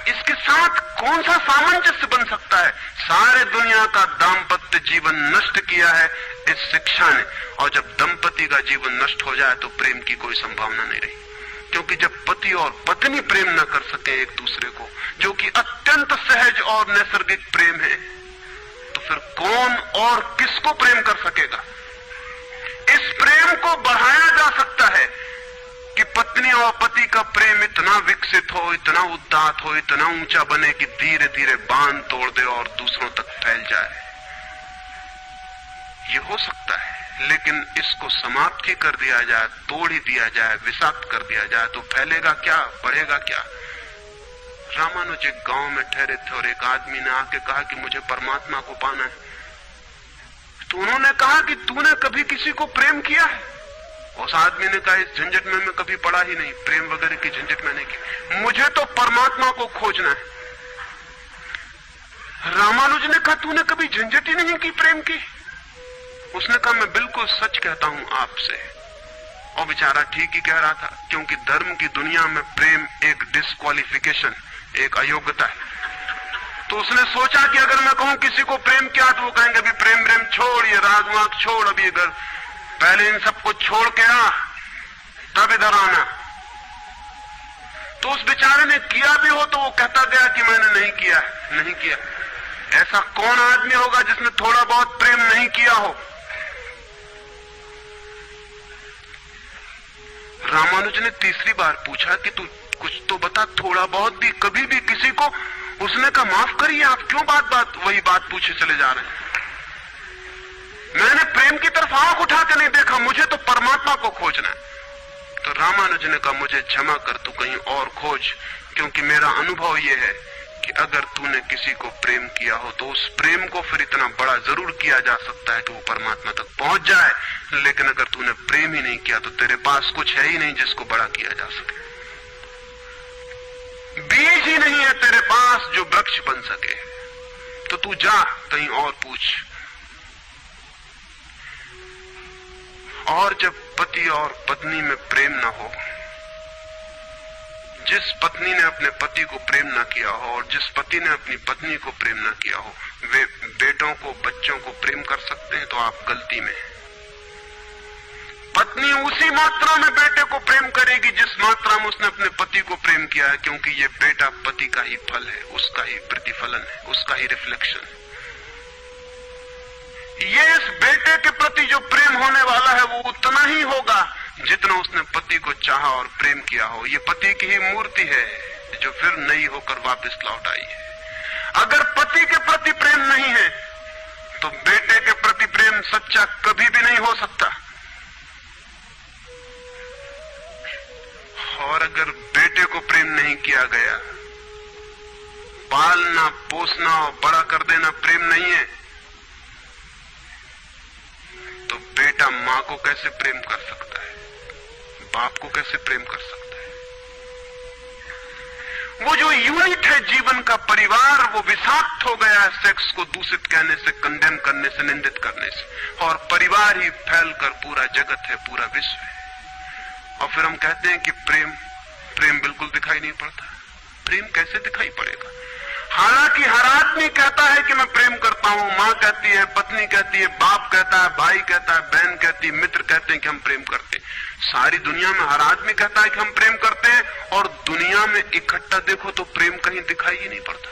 इसके साथ कौन सा सामंजस्य बन सकता है? सारे दुनिया का दाम्पत्य जीवन नष्ट किया है इस शिक्षा ने। और जब दंपति का जीवन नष्ट हो जाए तो प्रेम की कोई संभावना नहीं रही। क्योंकि जब पति और पत्नी प्रेम न कर सके एक दूसरे को, जो कि अत्यंत सहज और नैसर्गिक प्रेम है, तो फिर कौन और किसको प्रेम कर सकेगा? इस प्रेम को बढ़ाया जा सकता है कि पत्नी और पति का प्रेम इतना विकसित हो, इतना उदात्त हो, इतना ऊंचा बने कि धीरे धीरे बांध तोड़ दे और दूसरों तक फैल जाए। ये हो सकता है, लेकिन इसको समाप्त ही कर दिया जाए, तोड़ ही दिया जाए, विषाक्त कर दिया जाए तो फैलेगा क्या, बढ़ेगा क्या? रामानुज एक गांव में ठहरे थे और एक आदमी ने आके कहा कि मुझे परमात्मा को पाना है। तो उन्होंने कहा कि तूने कभी किसी को प्रेम किया है? उस आदमी ने कहा, इस झंझट में मैं कभी पड़ा ही नहीं, प्रेम वगैरह की झंझट मैंने की, मुझे तो परमात्मा को खोजना है। रामानुज ने कहा, तूने कभी झंझट ही नहीं की प्रेम की? उसने कहा, मैं बिल्कुल सच कहता हूं आपसे। और बेचारा ठीक ही कह रहा था, क्योंकि धर्म की दुनिया में प्रेम एक डिस्क्वालिफिकेशन, एक अयोग्यता है। तो उसने सोचा कि अगर मैं कहूं किसी को प्रेम किया तो वो कहेंगे अभी प्रेम प्रेम छोड़, ये राग वाग छोड़, अभी इधर पहले इन सबको छोड़ के आ, तब इधर आना। तो उस बेचारे ने किया भी हो तो वो कहता गया कि मैंने नहीं किया, नहीं किया। ऐसा कौन आदमी होगा जिसने थोड़ा बहुत प्रेम नहीं किया हो? रामानुज ने तीसरी बार पूछा कि तू कुछ तो बता, थोड़ा बहुत भी, कभी भी किसी को? उसने कहा, माफ करिए, आप क्यों बात वही बात पूछे चले जा रहे हैं? मैंने प्रेम की तरफ आंख उठा के नहीं देखा, मुझे तो परमात्मा को खोजना है। तो रामानुज ने कहा, मुझे क्षमा कर, तू कहीं और खोज, क्योंकि मेरा अनुभव यह है कि अगर तूने किसी को प्रेम किया हो तो उस प्रेम को फिर इतना बड़ा जरूर किया जा सकता है कि वो परमात्मा तक पहुंच जाए। लेकिन अगर तूने प्रेम ही नहीं किया तो तेरे पास कुछ है ही नहीं जिसको बड़ा किया जा सके। बीज ही नहीं है तेरे पास जो वृक्ष बन सके। तो तू जा कहीं और पूछ। और जब पति और पत्नी में प्रेम न हो, जिस पत्नी ने अपने पति को प्रेम न किया हो और जिस पति ने अपनी पत्नी को प्रेम न किया हो, वे बेटों को, बच्चों को प्रेम कर सकते हैं तो आप गलती में हैं। पत्नी उसी मात्रा में बेटे को प्रेम करेगी जिस मात्रा में उसने अपने पति को प्रेम किया है, क्योंकि ये बेटा पति का ही फल है, उसका ही प्रतिफलन है, उसका ही रिफ्लेक्शन है। ये इस बेटे के प्रति जो प्रेम होने वाला है वो उतना ही होगा जितना उसने पति को चाहा और प्रेम किया हो। ये पति की ही मूर्ति है जो फिर नई होकर वापस लौट आई है। अगर पति के प्रति प्रेम नहीं है तो बेटे के प्रति प्रेम सच्चा कभी भी नहीं हो सकता। और अगर बेटे को प्रेम नहीं किया गया, पालना पोसना और बड़ा कर देना प्रेम नहीं है, तो बेटा मां को कैसे प्रेम कर सकता है, बाप को कैसे प्रेम कर सकता है? वो जो यूनिट है जीवन का परिवार, वो विषाक्त हो गया है सेक्स को दूषित कहने से, कंडेम करने से, निंदित करने से, और परिवार ही फैलकर पूरा जगत है, पूरा विश्व है। और फिर हम कहते हैं कि प्रेम बिल्कुल दिखाई नहीं पड़ता। प्रेम कैसे दिखाई पड़ेगा? हालांकि हर आदमी कहता है कि मैं प्रेम करता हूं, मां कहती है, पत्नी कहती है, बाप कहता है, भाई कहता है, बहन कहती है, मित्र कहते हैं कि हम प्रेम करते हैं। सारी दुनिया में हर आदमी कहता है कि हम प्रेम करते हैं, और दुनिया में इकट्ठा देखो तो प्रेम कहीं दिखाई ही नहीं पड़ता।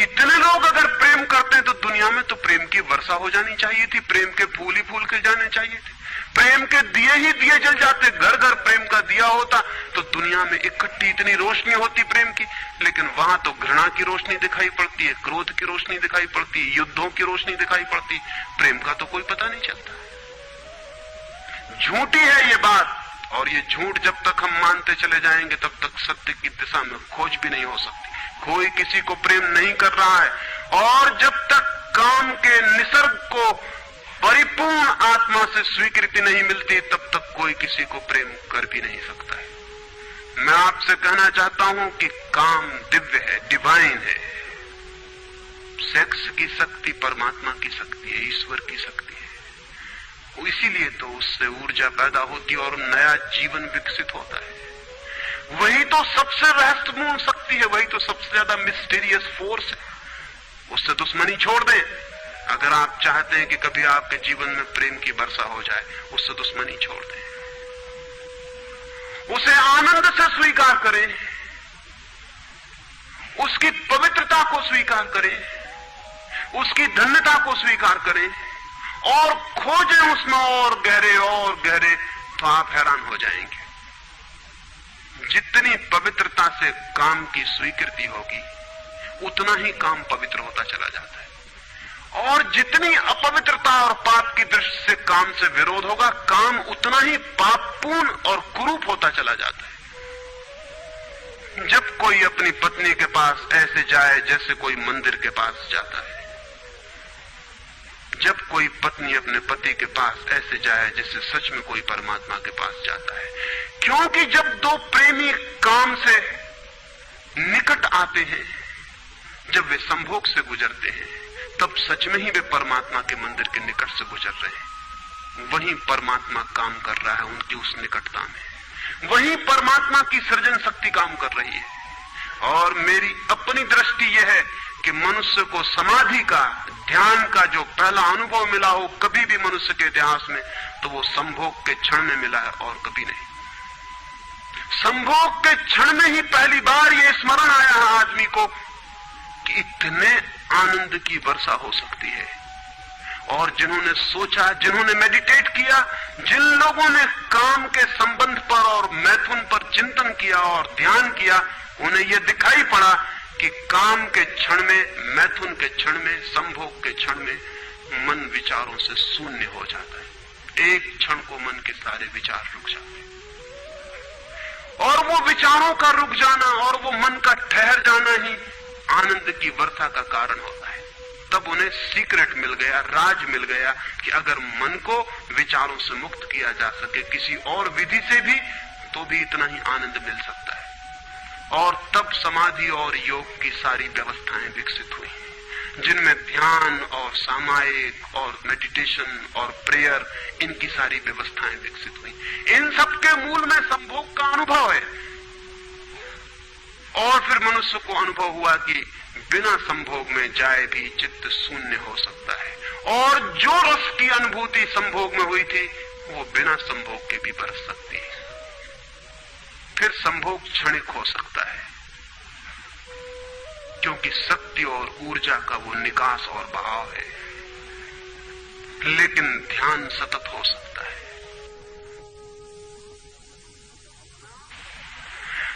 इतने लोग अगर प्रेम करते हैं तो दुनिया में तो प्रेम की वर्षा हो जानी चाहिए थी, प्रेम के फूल ही फूल खिल जाने चाहिए थे, प्रेम के दिए ही दिए जल जाते, घर घर प्रेम का दिया होता तो दुनिया में इकट्ठी इतनी रोशनी होती प्रेम की। लेकिन वहां तो घृणा की रोशनी दिखाई पड़ती है, क्रोध की रोशनी दिखाई पड़ती है, युद्धों की रोशनी दिखाई पड़ती, प्रेम का तो कोई पता नहीं चलता। झूठी है ये बात, और ये झूठ जब तक हम मानते चले जाएंगे तब तक सत्य की दिशा में खोज भी नहीं हो सकती। कोई किसी को प्रेम नहीं कर रहा है, और जब तक काम के निसर्ग को परिपूर्ण आत्मा से स्वीकृति नहीं मिलती तब तक कोई किसी को प्रेम कर भी नहीं सकता है। मैं आपसे कहना चाहता हूं कि काम दिव्य है, डिवाइन है। सेक्स की शक्ति परमात्मा की शक्ति है, ईश्वर की शक्ति है। इसीलिए तो उससे ऊर्जा पैदा होती है और नया जीवन विकसित होता है। वही तो सबसे रहस्यपूर्ण शक्ति है, वही तो सबसे ज्यादा मिस्टीरियस फोर्स है। उससे दुश्मनी छोड़ दें। अगर आप चाहते हैं कि कभी आपके जीवन में प्रेम की वर्षा हो जाए, उससे दुश्मनी छोड़ दें, उसे आनंद से स्वीकार करें, उसकी पवित्रता को स्वीकार करें, उसकी धन्यता को स्वीकार करें, और खोजें उसमें और गहरे, तो आप हैरान हो जाएंगे। जितनी पवित्रता से काम की स्वीकृति होगी उतना ही काम पवित्र होता चला जाता है, और जितनी अपवित्रता और पाप की दृष्टि से काम से विरोध होगा, काम उतना ही पापपूर्ण और कुरूप होता चला जाता है। जब कोई अपनी पत्नी के पास ऐसे जाए जैसे कोई मंदिर के पास जाता है, जब कोई पत्नी अपने पति के पास ऐसे जाए जैसे सच में कोई परमात्मा के पास जाता है, क्योंकि जब दो प्रेमी काम से निकट आते हैं, जब वे संभोग से गुजरते हैं, तब सच में ही वे परमात्मा के मंदिर के निकट से गुजर रहे हैं। वहीं परमात्मा काम कर रहा है उनकी उस निकटता में, वहीं परमात्मा की सृजन शक्ति काम कर रही है। और मेरी अपनी दृष्टि यह है कि मनुष्य को समाधि का, ध्यान का जो पहला अनुभव मिला हो कभी भी मनुष्य के इतिहास में, तो वो संभोग के क्षण में मिला है और कभी नहीं। संभोग के क्षण में ही पहली बार ये स्मरण आया है आदमी को कि इतने आनंद की वर्षा हो सकती है। और जिन्होंने सोचा, जिन्होंने मेडिटेट किया, जिन लोगों ने काम के संबंध पर और मैथुन पर चिंतन किया और ध्यान किया, उन्हें यह दिखाई पड़ा कि काम के क्षण में, मैथुन के क्षण में, संभोग के क्षण में मन विचारों से शून्य हो जाता है। एक क्षण को मन के सारे विचार रुक जाते हैं, और वो विचारों का रुक जाना और वो मन का ठहर जाना ही आनंद की वर्षा का कारण होता है। तब उन्हें सीक्रेट मिल गया, राज मिल गया कि अगर मन को विचारों से मुक्त किया जा सके किसी और विधि से भी, तो भी इतना ही आनंद मिल सकता है। और तब समाधि और योग की सारी व्यवस्थाएं विकसित हुई, जिनमें ध्यान और सामायिक और मेडिटेशन और प्रेयर, इनकी सारी व्यवस्थाएं विकसित हुई। इन सब के मूल में संभोग का अनुभव है। और फिर मनुष्य को अनुभव हुआ कि बिना संभोग में जाए भी चित्त शून्य हो सकता है। और जो रस की अनुभूति संभोग में हुई थी, वो बिना संभोग के भी बरस सकती है। फिर संभोग क्षणिक हो सकता है, क्योंकि शक्ति और ऊर्जा का वो निकास और बहाव है, लेकिन ध्यान सतत हो सकता है।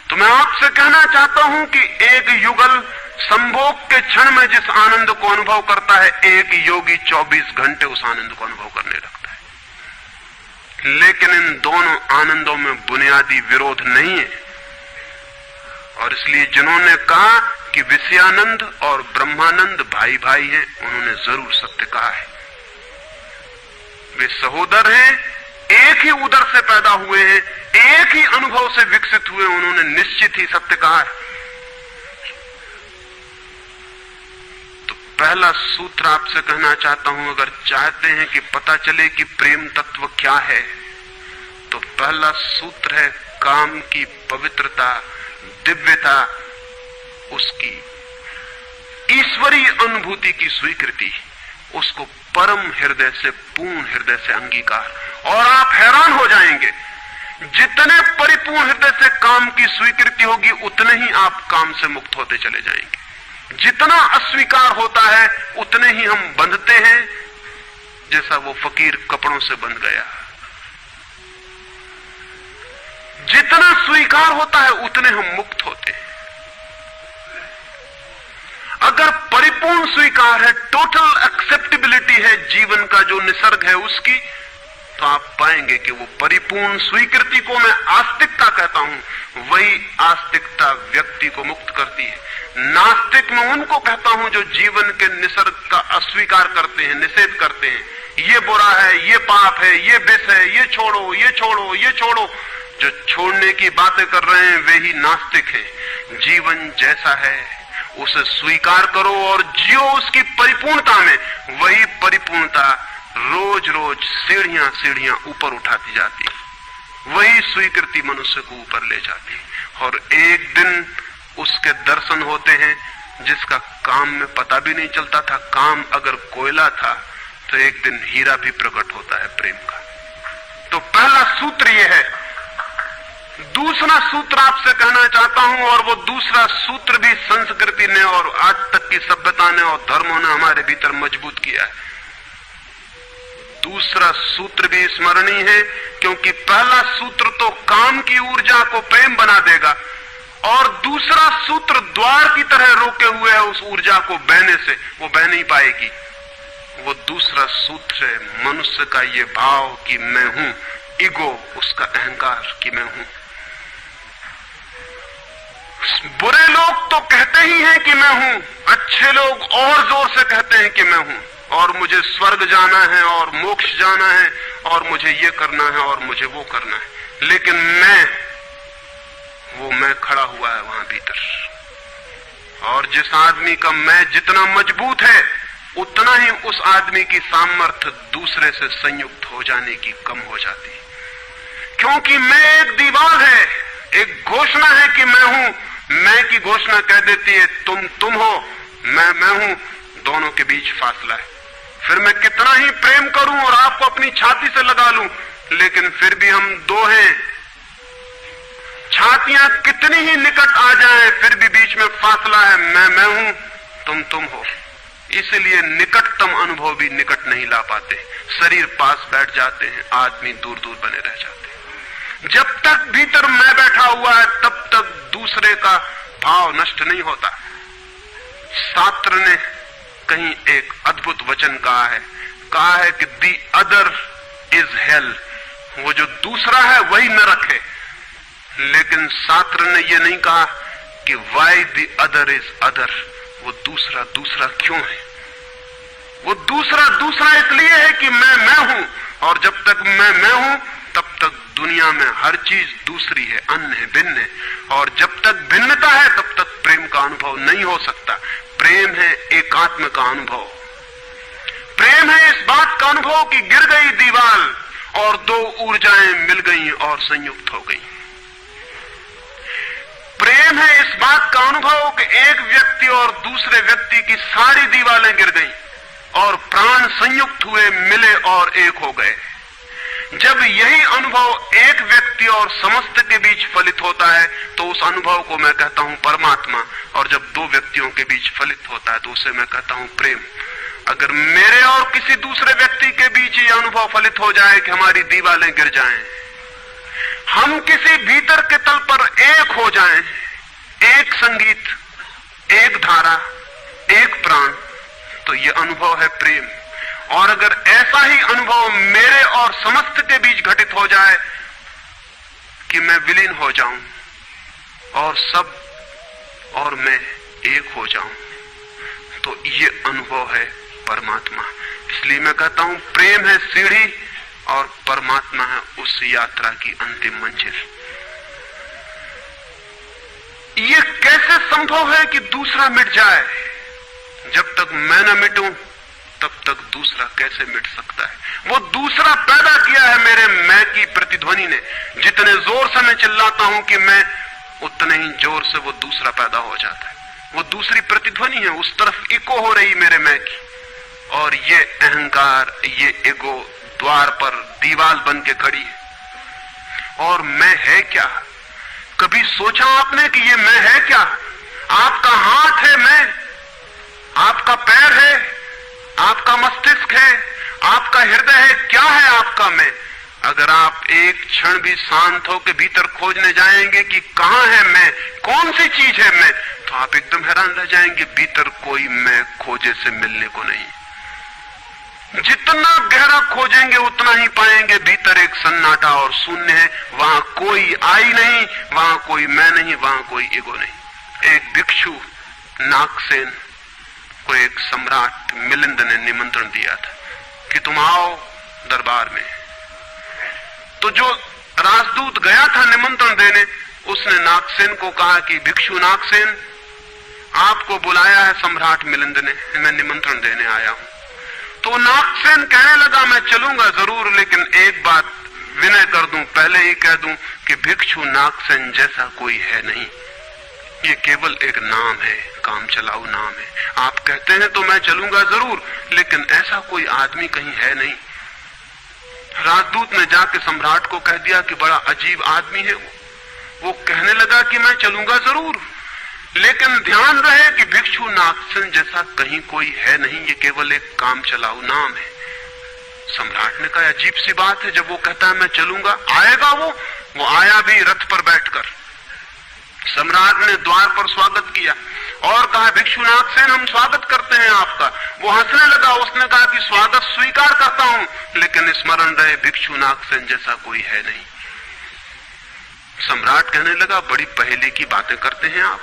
तो मैं आपसे कहना चाहता हूं कि एक युगल संभोग के क्षण में जिस आनंद को अनुभव करता है, एक योगी 24 घंटे उस आनंद को अनुभव करने लगता है। लेकिन इन दोनों आनंदों में बुनियादी विरोध नहीं है, और इसलिए जिन्होंने कहा कि विषयानंद और ब्रह्मानंद भाई भाई हैं, उन्होंने जरूर सत्य कहा है। वे सहोदर हैं, एक ही उदर से पैदा हुए हैं, एक ही अनुभव से विकसित हुए, उन्होंने निश्चित ही सत्य कहा है। तो पहला सूत्र आपसे कहना चाहता हूं, अगर चाहते हैं कि पता चले कि प्रेम तत्व क्या है, तो पहला सूत्र है काम की पवित्रता, दिव्यता, उसकी ईश्वरीय अनुभूति की स्वीकृति, उसको परम हृदय से, पूर्ण हृदय से अंगीकार। और आप हैरान हो जाएंगे, जितने परिपूर्ण हृदय से काम की स्वीकृति होगी, उतने ही आप काम से मुक्त होते चले जाएंगे। जितना अस्वीकार होता है, उतने ही हम बंधते हैं, जैसा वो फकीर कपड़ों से बंध गया। जितना स्वीकार होता है, उतने हम मुक्त होते हैं। अगर परिपूर्ण स्वीकार है, टोटल एक्सेप्टेबिलिटी है जीवन का जो निसर्ग है उसकी, तो आप पाएंगे कि वो परिपूर्ण स्वीकृति को मैं आस्तिकता कहता हूं। वही आस्तिकता व्यक्ति को मुक्त करती है। नास्तिक मैं उनको कहता हूं जो जीवन के निसर्ग का अस्वीकार करते हैं, निषेध करते हैं। ये बुरा है, ये पाप है, ये विष है, ये छोड़ो, ये छोड़ो, ये छोड़ो। जो छोड़ने की बातें कर रहे हैं वे ही नास्तिक हैं। जीवन जैसा है उसे स्वीकार करो और जियो उसकी परिपूर्णता में। वही परिपूर्णता रोज रोज सीढ़ियां सीढ़ियां ऊपर उठाती जाती है। वही स्वीकृति मनुष्य को ऊपर ले जाती है। और एक दिन उसके दर्शन होते हैं जिसका काम में पता भी नहीं चलता था। काम अगर कोयला था तो एक दिन हीरा भी प्रकट होता है प्रेम का। तो पहला सूत्र यह है। दूसरा सूत्र आपसे कहना चाहता हूं, और वो दूसरा सूत्र भी संस्कृति ने और आज तक की सभ्यता ने और धर्मों ने हमारे भीतर मजबूत किया है। दूसरा सूत्र भी स्मरणीय है, क्योंकि पहला सूत्र तो काम की ऊर्जा को प्रेम बना देगा, और दूसरा सूत्र द्वार की तरह रोके हुए है उस ऊर्जा को बहने से, वो बह नहीं पाएगी। वो दूसरा सूत्र है मनुष्य का ये भाव कि मैं हूं, ईगो, उसका अहंकार कि मैं हूं। बुरे लोग तो कहते ही हैं कि मैं हूं, अच्छे लोग और जोर से कहते हैं कि मैं हूं, और मुझे स्वर्ग जाना है और मोक्ष जाना है और मुझे ये करना है और मुझे वो करना है। लेकिन वो मैं खड़ा हुआ है वहां भीतर। और जिस आदमी का मैं जितना मजबूत है, उतना ही उस आदमी की सामर्थ्य दूसरे से संयुक्त हो जाने की कम हो जाती है। क्योंकि मैं एक दीवार है, एक घोषणा है कि मैं हूं। मैं की घोषणा कह देती है तुम हो, मैं हूं, दोनों के बीच फासला है। फिर मैं कितना ही प्रेम करूं और आपको अपनी छाती से लगा लूं, लेकिन फिर भी हम दो हैं। छातियां कितनी ही निकट आ जाएं, फिर भी बीच में फासला है। मैं हूं, तुम हो। इसलिए निकटतम अनुभव भी निकट नहीं ला पाते। शरीर पास बैठ जाते हैं, आदमी दूर दूर बने रह जाते हैं। जब तक भीतर मैं बैठा हुआ है, तब तक दूसरे का भाव नष्ट नहीं होता। शास्त्र ने कहीं एक अद्भुत वचन कहा है कि दी अदर इज हेल। वो जो दूसरा है वही नरक है। लेकिन शास्त्र ने ये नहीं कहा कि why the other is other. वो दूसरा क्यों है? वो दूसरा इसलिए है कि मैं हूं, और जब तक मैं हूं तब तक दुनिया में हर चीज दूसरी है, अन्य है, भिन्न है। और जब तक भिन्नता है तब तक प्रेम का अनुभव नहीं हो सकता। प्रेम है एकात्म का अनुभव। प्रेम है इस बात का अनुभव कि गिर गई दीवार और दो ऊर्जाएं मिल गई और संयुक्त हो गई। प्रेम है इस बात का अनुभव कि एक व्यक्ति और दूसरे व्यक्ति की सारी दीवारें गिर गई और प्राण संयुक्त हुए, मिले और एक हो गए। जब यही अनुभव एक व्यक्ति और समस्त के बीच फलित होता है तो उस अनुभव को मैं कहता हूं परमात्मा, और जब दो व्यक्तियों के बीच फलित होता है तो उसे मैं कहता हूं प्रेम। अगर मेरे और किसी दूसरे व्यक्ति के बीच ये अनुभव फलित हो जाए कि हमारी दीवारें गिर जाएं, हम किसी भीतर के तल पर एक हो जाएं, एक संगीत, एक धारा, एक प्राण, तो ये अनुभव है प्रेम। और अगर ऐसा ही अनुभव मेरे और समस्त के बीच घटित हो जाए कि मैं विलीन हो जाऊं और सब और मैं एक हो जाऊं, तो ये अनुभव है परमात्मा। इसलिए मैं कहता हूं प्रेम है सीढ़ी और परमात्मा है उस यात्रा की अंतिम मंजिल। ये कैसे संभव है कि दूसरा मिट जाए? जब तक मैं न मिटूं तब तक दूसरा कैसे मिट सकता है? वो दूसरा पैदा किया है मेरे मैं की प्रतिध्वनि ने। जितने जोर से मैं चिल्लाता हूं कि मैं, उतने ही जोर से वो दूसरा पैदा हो जाता है। वो दूसरी प्रतिध्वनि है, उस तरफ इको हो रही मेरे मैं की। और ये अहंकार, ये ईगो द्वार पर दीवार बन के खड़ी है। और मैं है क्या? कभी सोचा आपने कि ये मैं है क्या? आपका हाथ है मैं, आपका पैर है, आपका मस्तिष्क है, आपका हृदय है, क्या है आपका मैं? अगर आप एक क्षण भी शांत होकर भीतर खोजने जाएंगे कि कहां है मैं, कौन सी चीज है मैं, तो आप एकदम हैरान रह जाएंगे। भीतर कोई मैं खोजे से मिलने को नहीं। जितना गहरा खोजेंगे उतना ही पाएंगे भीतर एक सन्नाटा और शून्य है। वहां कोई आई नहीं, वहां कोई मैं नहीं, वहां कोई ईगो नहीं। एक भिक्षु नागसेन को एक सम्राट मिलिंद ने निमंत्रण दिया था कि तुम आओ दरबार में। तो जो राजदूत गया था निमंत्रण देने, उसने नागसेन को कहा कि भिक्षु नागसेन, आपको बुलाया है सम्राट मिलिंद ने, मैं निमंत्रण देने आया हूं। तो नागसेन कहने लगा मैं चलूंगा जरूर, लेकिन एक बात विनय कर दूं, पहले ही कह दूं कि भिक्षु नागसेन जैसा कोई है नहीं। ये केवल एक नाम है, काम चलाऊ नाम है। आप कहते हैं तो मैं चलूंगा जरूर, लेकिन ऐसा कोई आदमी कहीं है नहीं। राजदूत ने जाके सम्राट को कह दिया कि बड़ा अजीब आदमी है वो कहने लगा कि मैं चलूंगा जरूर, लेकिन ध्यान रहे कि भिक्षु नागसेन जैसा कहीं कोई है नहीं, ये केवल एक काम चलाऊ नाम है। सम्राट ने कहा अजीब सी बात है, जब वो कहता है मैं चलूंगा, आएगा वो आया भी रथ पर बैठकर। सम्राट ने द्वार पर स्वागत किया और कहा भिक्षु नागसेन हम स्वागत करते हैं आपका। वो हंसने लगा, उसने कहा कि स्वागत स्वीकार करता हूं, लेकिन स्मरण रहे भिक्षु नागसेन जैसा कोई है नहीं। सम्राट कहने लगा बड़ी पहेली की बातें करते हैं आप।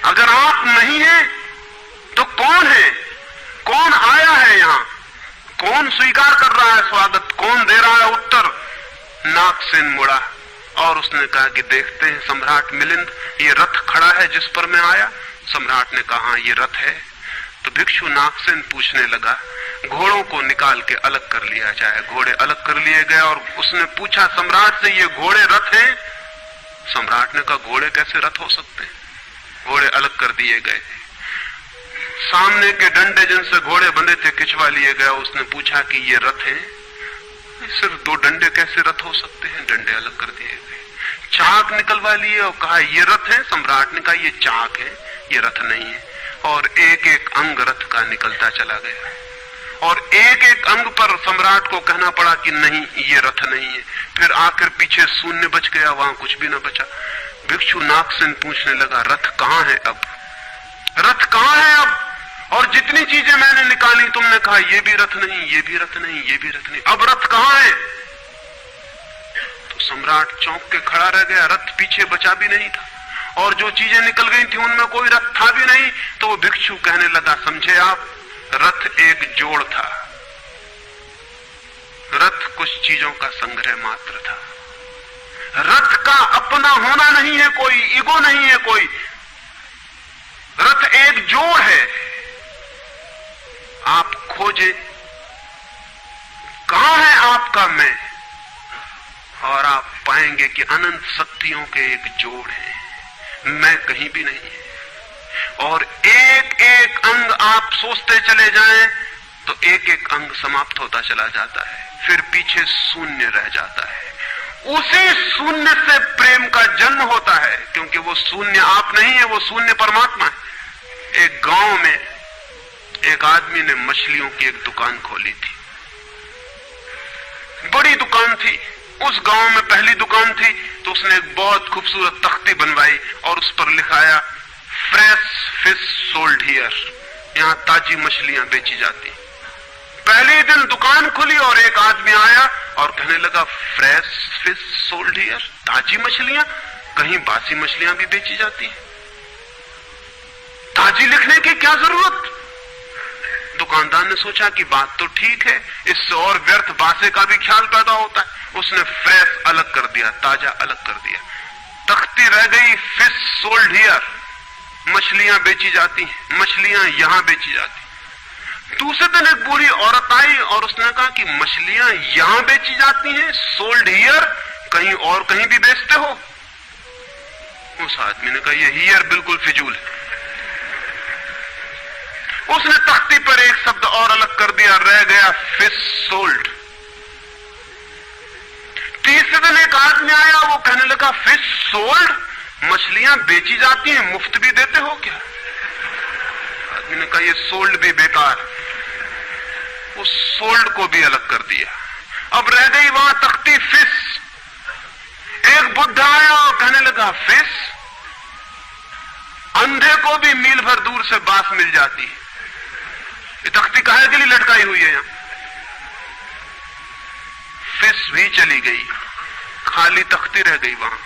अगर आप नहीं हैं तो कौन है? कौन आया है यहां? कौन स्वीकार कर रहा है स्वागत? कौन दे रहा है उत्तर? नागसेन मुड़ा और उसने कहा कि देखते हैं सम्राट मिलिंद, ये रथ खड़ा है जिस पर मैं आया। सम्राट ने कहा ये रथ है। तो भिक्षु नागसेन पूछने लगा, घोड़ों को निकाल के अलग कर लिया जाए। घोड़े अलग कर लिए गए और उसने पूछा सम्राट से ये घोड़े रथ हैं? सम्राट ने कहा घोड़े कैसे रथ हो सकते हैं? घोड़े अलग कर दिए गए। सामने के डंडे जिनसे घोड़े बंधे थे खिंचवा लिए गए। उसने पूछा कि ये रथ हैं? सिर्फ दो डंडे कैसे रथ हो सकते हैं? डंडे अलग कर दिए गए। चाक निकलवा लिए और कहा ये रथ है? सम्राट ने कहा ये चाक है, ये रथ नहीं है। और एक एक अंग रथ का निकलता चला गया और एक एक अंग पर सम्राट को कहना पड़ा कि नहीं ये रथ नहीं है। फिर आखिर पीछे शून्य बच गया, वहां कुछ भी न बचा। भिक्षु नागसेन पूछने लगा रथ कहां है अब? रथ कहां है अब? और जितनी चीजें मैंने निकाली तुमने कहा ये भी रथ नहीं, ये भी रथ नहीं, ये भी रथ नहीं, अब रथ कहां है? तो सम्राट चौंक के खड़ा रह गया। रथ पीछे बचा भी नहीं था और जो चीजें निकल गई थी उनमें कोई रथ था भी नहीं। तो वो भिक्षु कहने लगा समझे आप, रथ एक जोड़ था, रथ कुछ चीजों का संग्रह मात्र था। रथ का अपना होना नहीं है कोई, ईगो नहीं है कोई। रथ एक जोड़ है। आप खोजे कहां है आपका मैं, और आप पाएंगे कि अनंत शक्तियों के एक जोड़ है, मैं कहीं भी नहीं है। और एक एक अंग आप सोचते चले जाएं तो एक एक अंग समाप्त होता चला जाता है, फिर पीछे शून्य रह जाता है। उसी शून्य से प्रेम का जन्म होता है, क्योंकि वो शून्य आप नहीं है, वो शून्य परमात्मा है। एक गांव में एक आदमी ने मछलियों की एक दुकान खोली थी, बड़ी दुकान थी। उस गांव में पहली दुकान थी, तो उसने एक बहुत खूबसूरत तख्ती बनवाई और उस पर लिखाया फ्रेश फिश सोल्ड हियर, यहां ताजी मछलियां बेची जाती। पहले दिन दुकान खुली और एक आदमी आया और कहने लगा फ्रेश फिश सोल्ड हियर, ताजी मछलियां, कहीं बासी मछलियां भी बेची जाती हैं? ताजी लिखने की क्या जरूरत? दुकानदार ने सोचा कि बात तो ठीक है, इससे और व्यर्थ बासे का भी ख्याल पैदा होता है। उसने फ्रेश अलग कर दिया, ताजा अलग कर दिया। तख्ती रह गई फिश सोल्ड हियर, मछलियां बेची जाती हैं, मछलियां यहां बेची जाती। दूसरे दिन एक बूढ़ी औरत आई और उसने कहा कि मछलियां यहां बेची जाती हैं, सोल्ड हियर, कहीं और कहीं भी बेचते हो? उस आदमी ने कहा यह हियर बिल्कुल फिजूल है। उसने तख्ती पर एक शब्द और अलग कर दिया, रह गया फिश सोल्ड। तीसरे दिन एक आदमी आया, वो कहने लगा फिश सोल्ड, मछलियां बेची जाती हैं, मुफ्त भी देते हो क्या? आदमी ने कहा ये सोल्ड भी बेकार। उस सोल्ड को भी अलग कर दिया। अब रह गई वहां तख्ती फिश। एक बुद्धा आया और कहने लगा फिश, अंधे को भी मील भर दूर से बांस मिल जाती है, ये तख्ती काहे के लिए लटकाई हुई है यहां? फिश भी चली गई, खाली तख्ती रह गई वहां।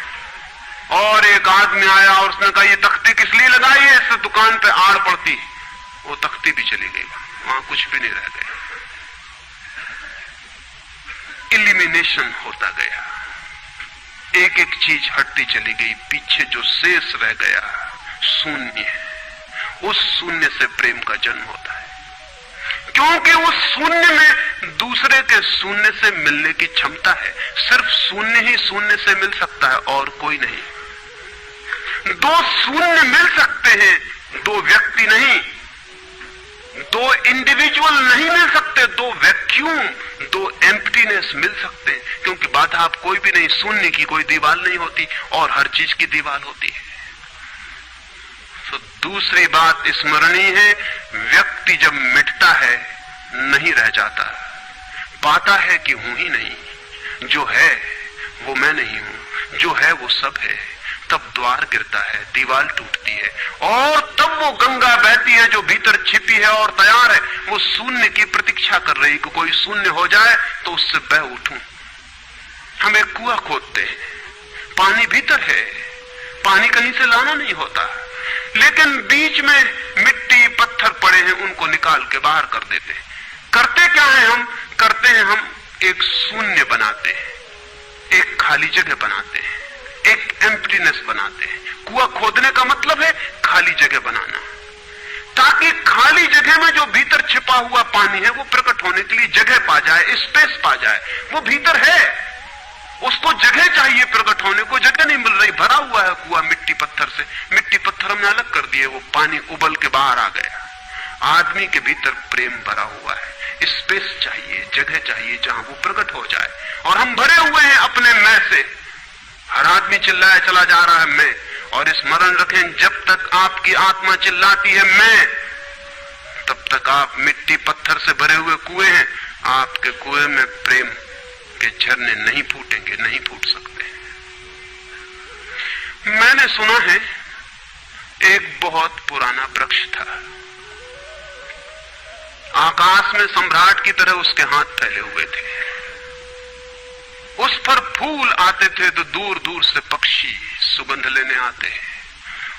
और एक आदमी आया और उसने कहा ये तख्ती किस लिए लगाई है, इससे दुकान पे आड़ पड़ती। वो तख्ती भी चली गई, वहां कुछ भी नहीं रह गया। इलिमिनेशन होता गया, एक एक चीज हटती चली गई, पीछे जो शेष रह गया शून्य है। उस शून्य से प्रेम का जन्म होता है, क्योंकि उस शून्य में दूसरे के शून्य से मिलने की क्षमता है। सिर्फ शून्य ही शून्य से मिल सकता है और कोई नहीं। दो शून्य मिल सकते हैं, दो व्यक्ति नहीं, दो इंडिविजुअल नहीं मिल सकते, दो वैक्यूम, दो एम्प्टीनेस मिल सकते हैं, क्योंकि बाधा आप कोई भी नहीं, शून्य की कोई दीवार नहीं होती और हर चीज की दीवार होती है। तो दूसरी बात स्मरणीय है, व्यक्ति जब मिटता है नहीं रह जाता, पाता है कि हूं ही नहीं, जो है वो मैं नहीं हूं, जो है वो सब है। तब द्वार गिरता है, दीवार टूटती है और तब वो गंगा बहती है जो भीतर छिपी है और तैयार है। वो शून्य की प्रतीक्षा कर रही कि कोई शून्य हो जाए तो उससे बह उठूं। हम एक कुआं खोदते हैं, पानी भीतर है, पानी कहीं से लाना नहीं होता, लेकिन बीच में मिट्टी पत्थर पड़े हैं, उनको निकाल के बाहर कर देते हैं। करते क्या है हम? करते हैं हम एक शून्य बनाते हैं, एक खाली जगह बनाते हैं, एक एम्प्टीनेस बनाते हैं। कुआं खोदने का मतलब है खाली जगह बनाना, ताकि खाली जगह में जो भीतर छिपा हुआ पानी है वो प्रकट होने के लिए जगह पा जाए, स्पेस पा जाए। वो भीतर है, उसको जगह चाहिए प्रकट होने को, जगह नहीं मिल रही, भरा हुआ है कुआं मिट्टी पत्थर से। मिट्टी पत्थर हमने अलग कर दिए, वो पानी उबल के बाहर आ गया। आदमी के भीतर प्रेम भरा हुआ है, स्पेस चाहिए, जगह चाहिए जहां वो प्रकट हो जाए। और हम भरे हुए हैं अपने मैं से। हर आदमी चिल्लाया चला जा रहा है मैं, और स्मरण रखें जब तक आपकी आत्मा चिल्लाती है मैं, तब तक आप मिट्टी पत्थर से भरे हुए कुएं हैं। आपके कुएं में प्रेम के झरने नहीं फूटेंगे, नहीं फूट सकते। मैंने सुना है एक बहुत पुराना वृक्ष था, आकाश में सम्राट की तरह उसके हाथ फैले हुए थे। उस पर फूल आते थे तो दूर दूर से पक्षी सुगंध लेने आते,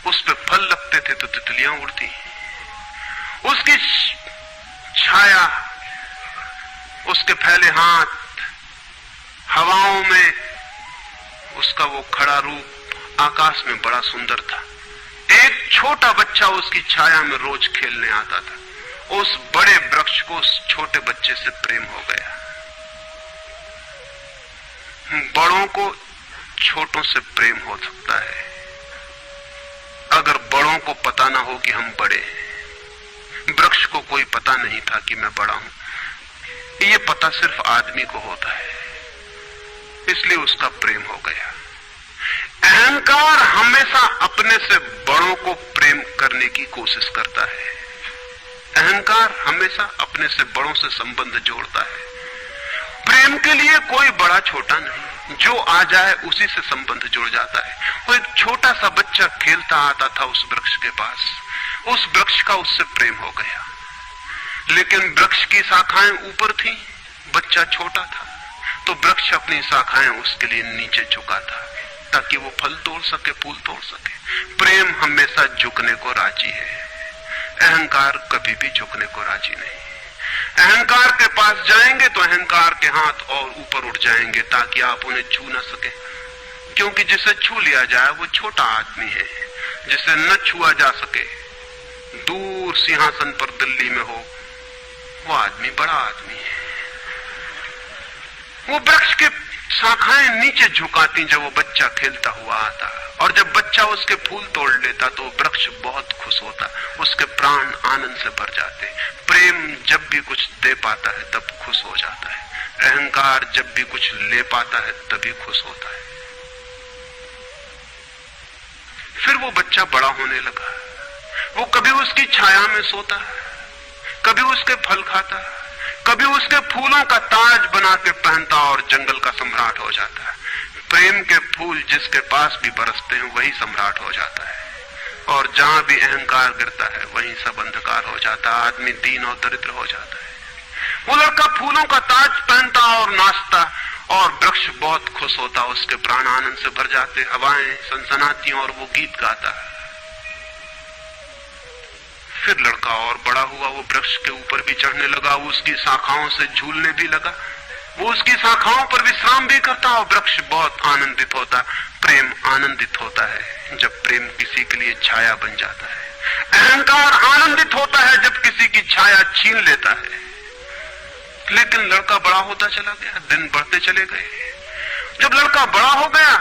उस पर फल लगते थे तो तितलियां उड़ती। उसकी छाया, उसके फैले हाथ, हवाओं में उसका वो खड़ा रूप आकाश में बड़ा सुंदर था। एक छोटा बच्चा उसकी छाया में रोज खेलने आता था। उस बड़े वृक्ष को उस छोटे बच्चे से प्रेम हो गया। बड़ों को छोटों से प्रेम हो सकता है, अगर बड़ों को पता ना हो कि हम बड़े हैं। वृक्ष को कोई पता नहीं था कि मैं बड़ा हूं। ये पता सिर्फ आदमी को होता है, इसलिए उसका प्रेम हो गया। अहंकार हमेशा अपने से बड़ों को प्रेम करने की कोशिश करता है। अहंकार हमेशा अपने से बड़ों से संबंध जोड़ता है। प्रेम के लिए कोई बड़ा छोटा नहीं, जो आ जाए उसी से संबंध जुड़ जाता है। वो एक छोटा सा बच्चा खेलता आता था उस वृक्ष के पास, उस वृक्ष का उससे प्रेम हो गया। लेकिन वृक्ष की शाखाएं ऊपर थी, बच्चा छोटा था, तो वृक्ष अपनी शाखाएं उसके लिए नीचे झुका था ताकि वो फल तोड़ सके, फूल तोड़ सके। प्रेम हमेशा झुकने को राजी है, अहंकार कभी भी झुकने को राजी नहीं। अहंकार के पास जाएंगे तो अहंकार के हाथ और ऊपर उठ जाएंगे ताकि आप उन्हें छू न सके, क्योंकि जिसे छू लिया जाए वो छोटा आदमी है। जिसे न छुआ जा सके, दूर सिंहासन पर दिल्ली में हो, वो आदमी बड़ा आदमी है। वो वृक्ष के शाखाएं नीचे झुकाती जब वो बच्चा खेलता हुआ आता, और जब बच्चा उसके फूल तोड़ लेता तो वृक्ष बहुत खुश होता, उसके प्राण आनंद से भर जाते। प्रेम जब भी कुछ दे पाता है तब खुश हो जाता है, अहंकार जब भी कुछ ले पाता है तभी खुश होता है। फिर वो बच्चा बड़ा होने लगा, वो कभी उसकी छाया में सोता, कभी उसके फल खाता, कभी उसके फूलों का ताज बना के पहनता और जंगल का सम्राट हो जाता है। प्रेम के फूल जिसके पास भी बरसते हैं वही सम्राट हो जाता है, और जहां भी अहंकार गिरता है वहीं सब अंधकार हो जाता है, आदमी दीन और दरिद्र हो जाता है। वो लड़का फूलों का ताज पहनता और नाचता, और वृक्ष बहुत खुश होता, उसके प्राण आनंद से भर जाते, हवाएं सनसनाती और वो गीत गाता। फिर लड़का और बड़ा हुआ, वो वृक्ष के ऊपर भी चढ़ने लगा, वो उसकी शाखाओं से झूलने भी लगा, वो उसकी शाखाओं पर विश्राम भी करता, और वृक्ष बहुत आनंदित होता। प्रेम आनंदित होता है जब प्रेम किसी के लिए छाया बन जाता है। अहंकार आनंदित होता है जब किसी की छाया छीन लेता है। लेकिन लड़का बड़ा होता चला गया, दिन बढ़ते चले गए। जब लड़का बड़ा हो गया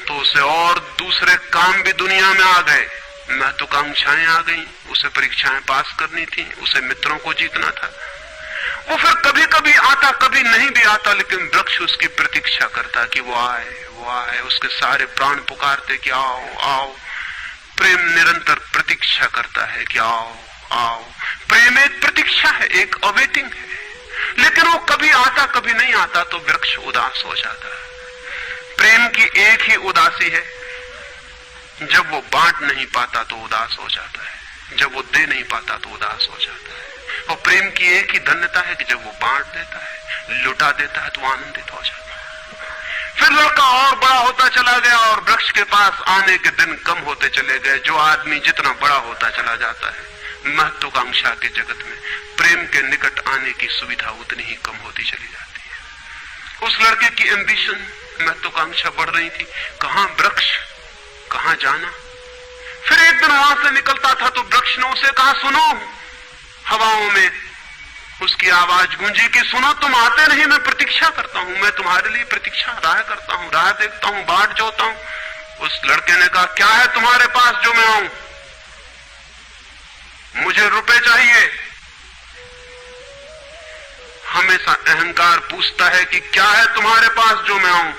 तो उसे और दूसरे काम भी दुनिया में आ गए, महत्वाकांक्षाएं आ गई, उसे परीक्षाएं पास करनी थी, उसे मित्रों को जीतना था। वो फिर कभी कभी आता, कभी नहीं भी आता, लेकिन वृक्ष उसकी प्रतीक्षा करता कि वो आए, वो आए। उसके सारे प्राण पुकारते कि आओ आओ। प्रेम निरंतर प्रतीक्षा करता है कि आओ आओ। प्रेम एक प्रतीक्षा है, एक अवेटिंग है। लेकिन वो कभी आता, कभी नहीं आता, तो वृक्ष उदास हो जाता है। प्रेम की एक ही उदासी है, जब वो बांट नहीं पाता तो उदास हो जाता है, जब वो दे नहीं पाता तो उदास हो जाता है। और प्रेम की एक ही धन्यता है कि जब वो बांट देता है, लुटा देता है, तो आनंदित हो जाता है। फिर लड़का और बड़ा होता चला गया, और वृक्ष के पास आने के दिन कम होते चले गए। जो आदमी जितना बड़ा होता चला जाता है महत्वाकांक्षा के जगत में, प्रेम के निकट आने की सुविधा उतनी ही कम होती चली जाती है। उस लड़के की एम्बिशन, महत्वाकांक्षा बढ़ रही थी, कहां वृक्ष, कहां जाना। फिर एक दिन वहां से निकलता था तो वृक्ष ने उसे कहा, सुनो। हवाओं में उसकी आवाज गूंजी कि सुनो, तुम आते नहीं, मैं प्रतीक्षा करता हूं, मैं तुम्हारे लिए प्रतीक्षा, राह करता हूं, राह देखता हूं, बाट जोता हूं। उस लड़के ने कहा, क्या है तुम्हारे पास जो मैं आऊं? मुझे रुपए चाहिए। हमेशा अहंकार पूछता है कि क्या है तुम्हारे पास जो मैं आऊं।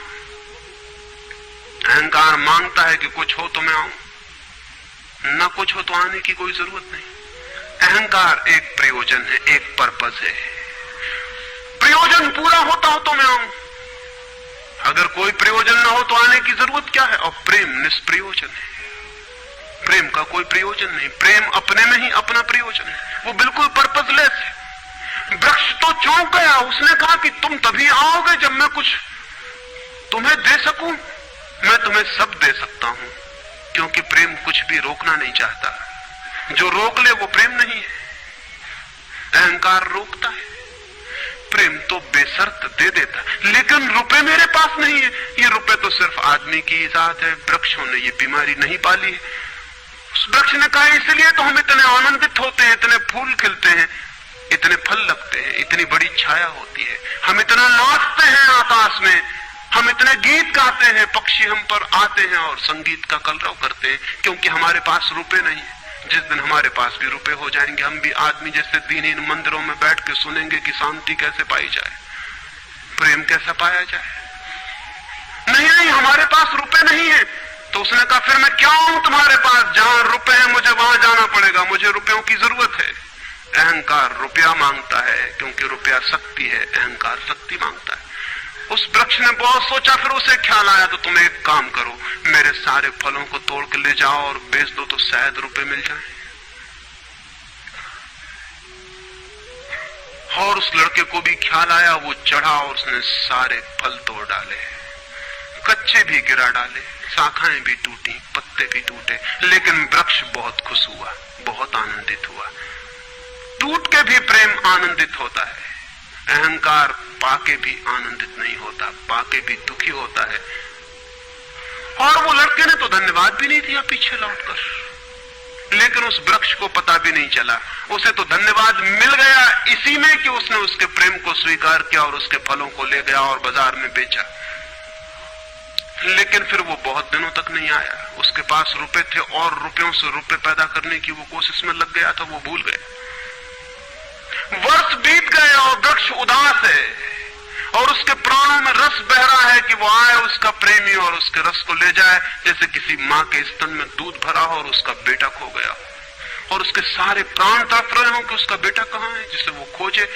अहंकार मांगता है कि कुछ हो तो मैं आऊं, ना कुछ हो तो आने की कोई जरूरत नहीं। अहंकार एक प्रयोजन है, एक पर्पस है। प्रयोजन पूरा होता हो तो मैं आऊं, अगर कोई प्रयोजन ना हो तो आने की जरूरत क्या है। और प्रेम निष्प्रयोजन है, प्रेम का कोई प्रयोजन नहीं। प्रेम अपने में ही अपना प्रयोजन है, वो बिल्कुल पर्पसलेस है। वृक्ष तो चौंक गया, उसने कहा कि तुम तभी आओगे जब मैं कुछ तुम्हें दे सकूं। मैं तुम्हें सब दे सकता हूं, क्योंकि प्रेम कुछ भी रोकना नहीं चाहता। जो रोक ले वो प्रेम नहीं है। अहंकार रोकता है, प्रेम तो बेशर्त दे देता है। लेकिन रुपए मेरे पास नहीं है, ये रुपए तो सिर्फ आदमी की इजाद है, वृक्षों ने ये बीमारी नहीं पाली है। उस वृक्ष ने कहा, इसलिए तो हम इतने आनंदित होते हैं, इतने फूल खिलते हैं, इतने फल लगते हैं, इतनी बड़ी छाया होती है, हम इतना नाचते हैं आकाश में, हम इतने गीत गाते हैं, पक्षी हम पर आते हैं और संगीत का कलरव करते हैं, क्योंकि हमारे पास रुपए नहीं है। जिस दिन हमारे पास भी रुपए हो जाएंगे, हम भी आदमी जैसे दीनहीन मंदिरों में बैठ के सुनेंगे कि शांति कैसे पाई जाए, प्रेम कैसा पाया जाए। नहीं, हमारे पास रुपए नहीं है। तो उसने कहा फिर मैं क्या हूं तुम्हारे पास? जहां रुपए हैं मुझे वहां जाना पड़ेगा, मुझे रुपयों की जरूरत है। अहंकार रुपया मांगता है क्योंकि रुपया शक्ति है, अहंकार शक्ति मांगता है। उस वृक्ष ने बहुत सोचा, फिर उसे ख्याल आया तो तुम एक काम करो, मेरे सारे फलों को तोड़ के ले जाओ और बेच दो तो शायद रुपए मिल जाए। और उस लड़के को भी ख्याल आया, वो चढ़ा और उसने सारे फल तोड़ डाले, कच्चे भी गिरा डाले, शाखाएं भी टूटी, पत्ते भी टूटे, लेकिन वृक्ष बहुत खुश हुआ, बहुत आनंदित हुआ। टूट के भी प्रेम आनंदित होता है, अहंकार पाके भी आनंदित नहीं होता, पाके भी दुखी होता है। और वो लड़के ने तो धन्यवाद भी नहीं दिया पीछे लौटकर, लेकिन उस वृक्ष को पता भी नहीं चला, उसे तो धन्यवाद मिल गया इसी में कि उसने उसके प्रेम को स्वीकार किया और उसके फलों को ले गया और बाजार में बेचा। लेकिन फिर वो बहुत दिनों तक नहीं आया। उसके पास रुपए थे और रुपयों से रुपए पैदा करने की वो कोशिश में लग गया था, वो भूल गए। वर्ष बीत गए और वृक्ष उदास है और उसके प्राणों में रस बह रहा है कि वो आए उसका प्रेमी और उसके रस को ले जाए, जैसे किसी मां के स्तन में दूध भरा हो और उसका बेटा खो गया और उसके सारे प्राण तड़प रहे हो कि उसका बेटा कहां है, जिसे वो खोजे,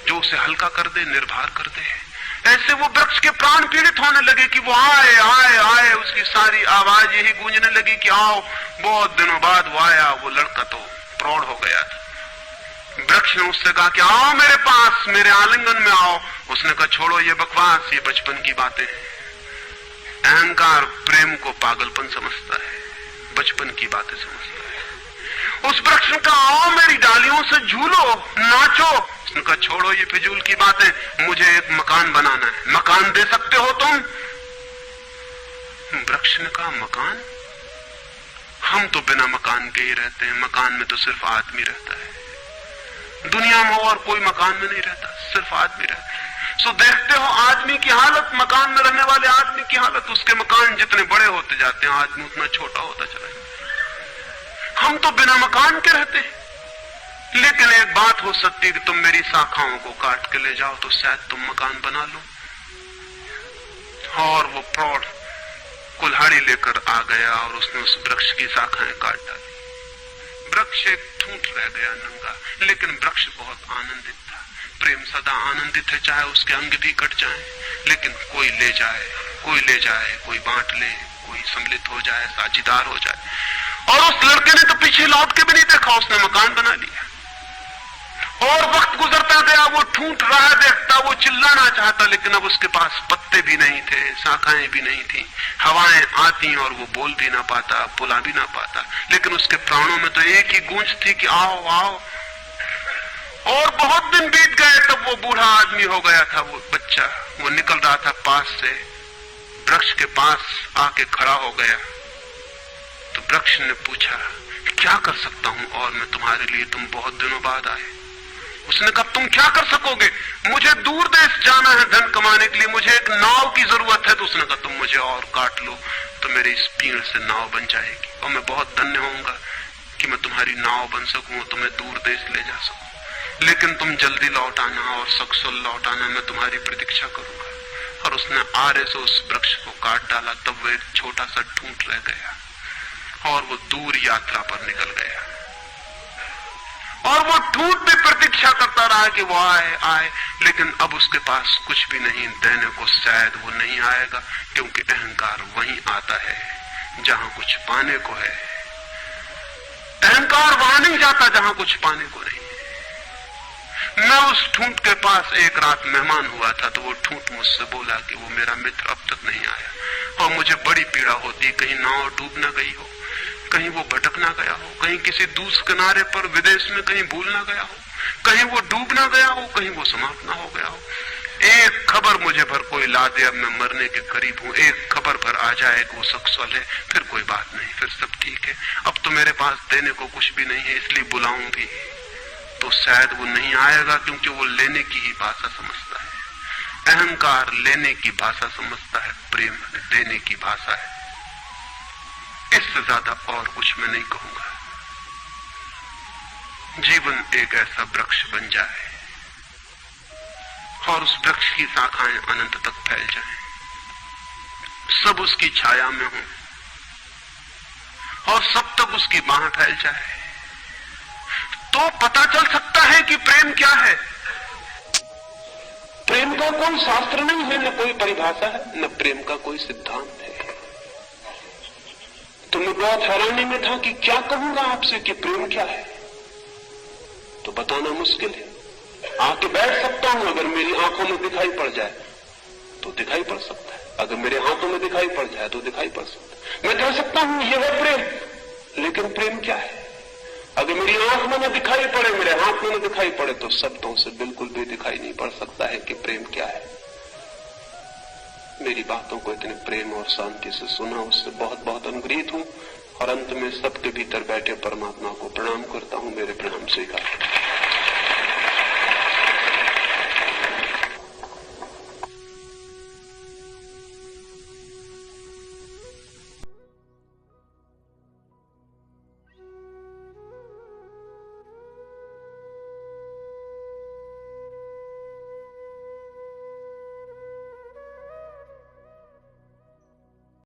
जो उसे हल्का कर दे, निर्भर कर दे। ऐसे वो वृक्ष के प्राण पीड़ित होने लगे कि वो आए आए आए, उसकी सारी आवाज यही गूंजने लगी कि आओ। बहुत दिनों बाद वो आया, वो लड़का तो प्रौढ़ हो गया था। वृक्ष ने उससे कहा कि आओ मेरे पास, मेरे आलिंगन में आओ। उसने कहा छोड़ो ये बकवास, ये बचपन की बातें हैं। अहंकार प्रेम को पागलपन समझता है, बचपन की बातें समझता है। उस वृक्ष ने कहा आओ मेरी डालियों से झूलो, नाचो। उसने कहा छोड़ो ये फिजूल की बातें, मुझे एक मकान बनाना है। मकान दे सकते हो तुम? वृक्ष ने कहा मकान? हम तो बिना मकान के ही रहते हैं, मकान में तो सिर्फ आदमी रहता है। दुनिया में और कोई मकान में नहीं रहता, सिर्फ आदमी रहता है। सो देखते हो आदमी की हालत, मकान में रहने वाले आदमी की हालत। उसके मकान जितने बड़े होते जाते हैं, आदमी उतना छोटा होता चला जाता है। हम तो बिना मकान के रहते हैं। लेकिन एक बात हो सकती है कि तुम मेरी शाखाओं को काट के ले जाओ तो शायद तुम मकान बना लो। और वो प्रौढ़ कुल्हाड़ी लेकर आ गया और उसने उस वृक्ष की शाखाएं काट डाली। वृक्ष एक ठूंठ रह गया नंगा, लेकिन वृक्ष बहुत आनंदित था। प्रेम सदा आनंदित है, चाहे उसके अंग भी कट जाएं, लेकिन कोई ले जाए, कोई ले जाए, कोई बांट ले, कोई सम्मिलित हो जाए, साझीदार हो जाए। और उस लड़के ने तो पीछे लौट के भी नहीं देखा, उसने मकान बना लिया। और वक्त गुजरता गया, वो ठूंठ रहा देखता, वो चिल्लाना चाहता, लेकिन अब उसके पास पत्ते भी नहीं थे, शाखाएं भी नहीं थी। हवाएं आती और वो बोल भी ना पाता, बुला भी ना पाता, लेकिन उसके प्राणों में तो एक ही गूंज थी कि आओ आओ। और बहुत दिन बीत गए, तब वो बूढ़ा आदमी हो गया था। वो बच्चा वो निकल रहा था पास से, वृक्ष के पास आके खड़ा हो गया। तो वृक्ष ने पूछा क्या कर सकता हूं और मैं तुम्हारे लिए, तुम बहुत दिनों बाद आए। उसने कहा तुम क्या कर सकोगे? मुझे दूर देश जाना है धन कमाने के लिए, मुझे एक नाव की जरूरत है। तो उसने कहा तुम मुझे और काट लो तो मेरी इस पीड़ से नाव बन जाएगी और मैं बहुत धन्य होऊंगा कि मैं तुम्हारी नाव बन सकूं, तुम्हें दूर देश ले जा सकूं। लेकिन तुम जल्दी लौट आना और सकुशल लौट आना, मैं तुम्हारी प्रतीक्षा करूंगा। और उसने आरे से उस वृक्ष को काट डाला। तब वो एक छोटा सा ठूंठ रह गया और वो दूर यात्रा पर निकल गया। और वो ठूंठ भी प्रतीक्षा करता रहा कि वो आए आए, लेकिन अब उसके पास कुछ भी नहीं देने को। शायद वो नहीं आएगा, क्योंकि अहंकार वहीं आता है जहां कुछ पाने को है। अहंकार वहां नहीं जाता जहां कुछ पाने को नहीं। मैं उस ठूंठ के पास एक रात मेहमान हुआ था, तो वो ठूंठ मुझसे बोला कि वो मेरा मित्र अब तक नहीं आया और मुझे बड़ी पीड़ा होती, कहीं नाव डूब ना गई हो, कहीं वो भटक ना गया हो, कहीं किसी दूसरे किनारे पर विदेश में कहीं भूल ना गया हो, कहीं वो डूब ना गया हो, कहीं वो समाप्त ना हो गया हो। एक खबर मुझे भर कोई ला दे, अब मैं मरने के करीब हूं, एक खबर भर आ जाए कि वो सकुशल है, फिर कोई बात नहीं, फिर सब ठीक है। अब तो मेरे पास देने को कुछ भी नहीं है, इसलिए बुलाऊं भी तो शायद वो नहीं आएगा, क्योंकि वो लेने की ही भाषा समझता है। अहंकार लेने की भाषा समझता है, प्रेम देने की भाषा है। इससे ज्यादा और कुछ मैं नहीं कहूंगा। जीवन एक ऐसा वृक्ष बन जाए और उस वृक्ष की शाखाएं अनंत तक फैल जाएं, सब उसकी छाया में हो और सब तक उसकी बाह फैल जाए, तो पता चल सकता है कि प्रेम क्या है। प्रेम का कोई शास्त्र नहीं है, न कोई परिभाषा है, न प्रेम का कोई सिद्धांत है। तो मैं बहुत हैरानी में था कि क्या कहूंगा आपसे कि प्रेम क्या है, तो बताना मुश्किल है। आके बैठ सकता हूं, अगर मेरी आंखों में दिखाई पड़ जाए तो दिखाई पड़ सकता है, अगर मेरे हाथों में दिखाई पड़ जाए तो दिखाई पड़ सकता है। मैं कह सकता हूं यह है प्रेम, लेकिन प्रेम क्या है? अगर मेरी आंख में न दिखाई पड़े, मेरे हाथ में न दिखाई पड़े, तो शब्दों से बिल्कुल भी दिखाई नहीं पड़ सकता है कि प्रेम क्या है। मेरी बातों को इतने प्रेम और शांति से सुना, उससे बहुत बहुत अनुग्रहित हूं और अंत में सबके भीतर बैठे परमात्मा को प्रणाम करता हूं। मेरे प्रणाम स्वीकार।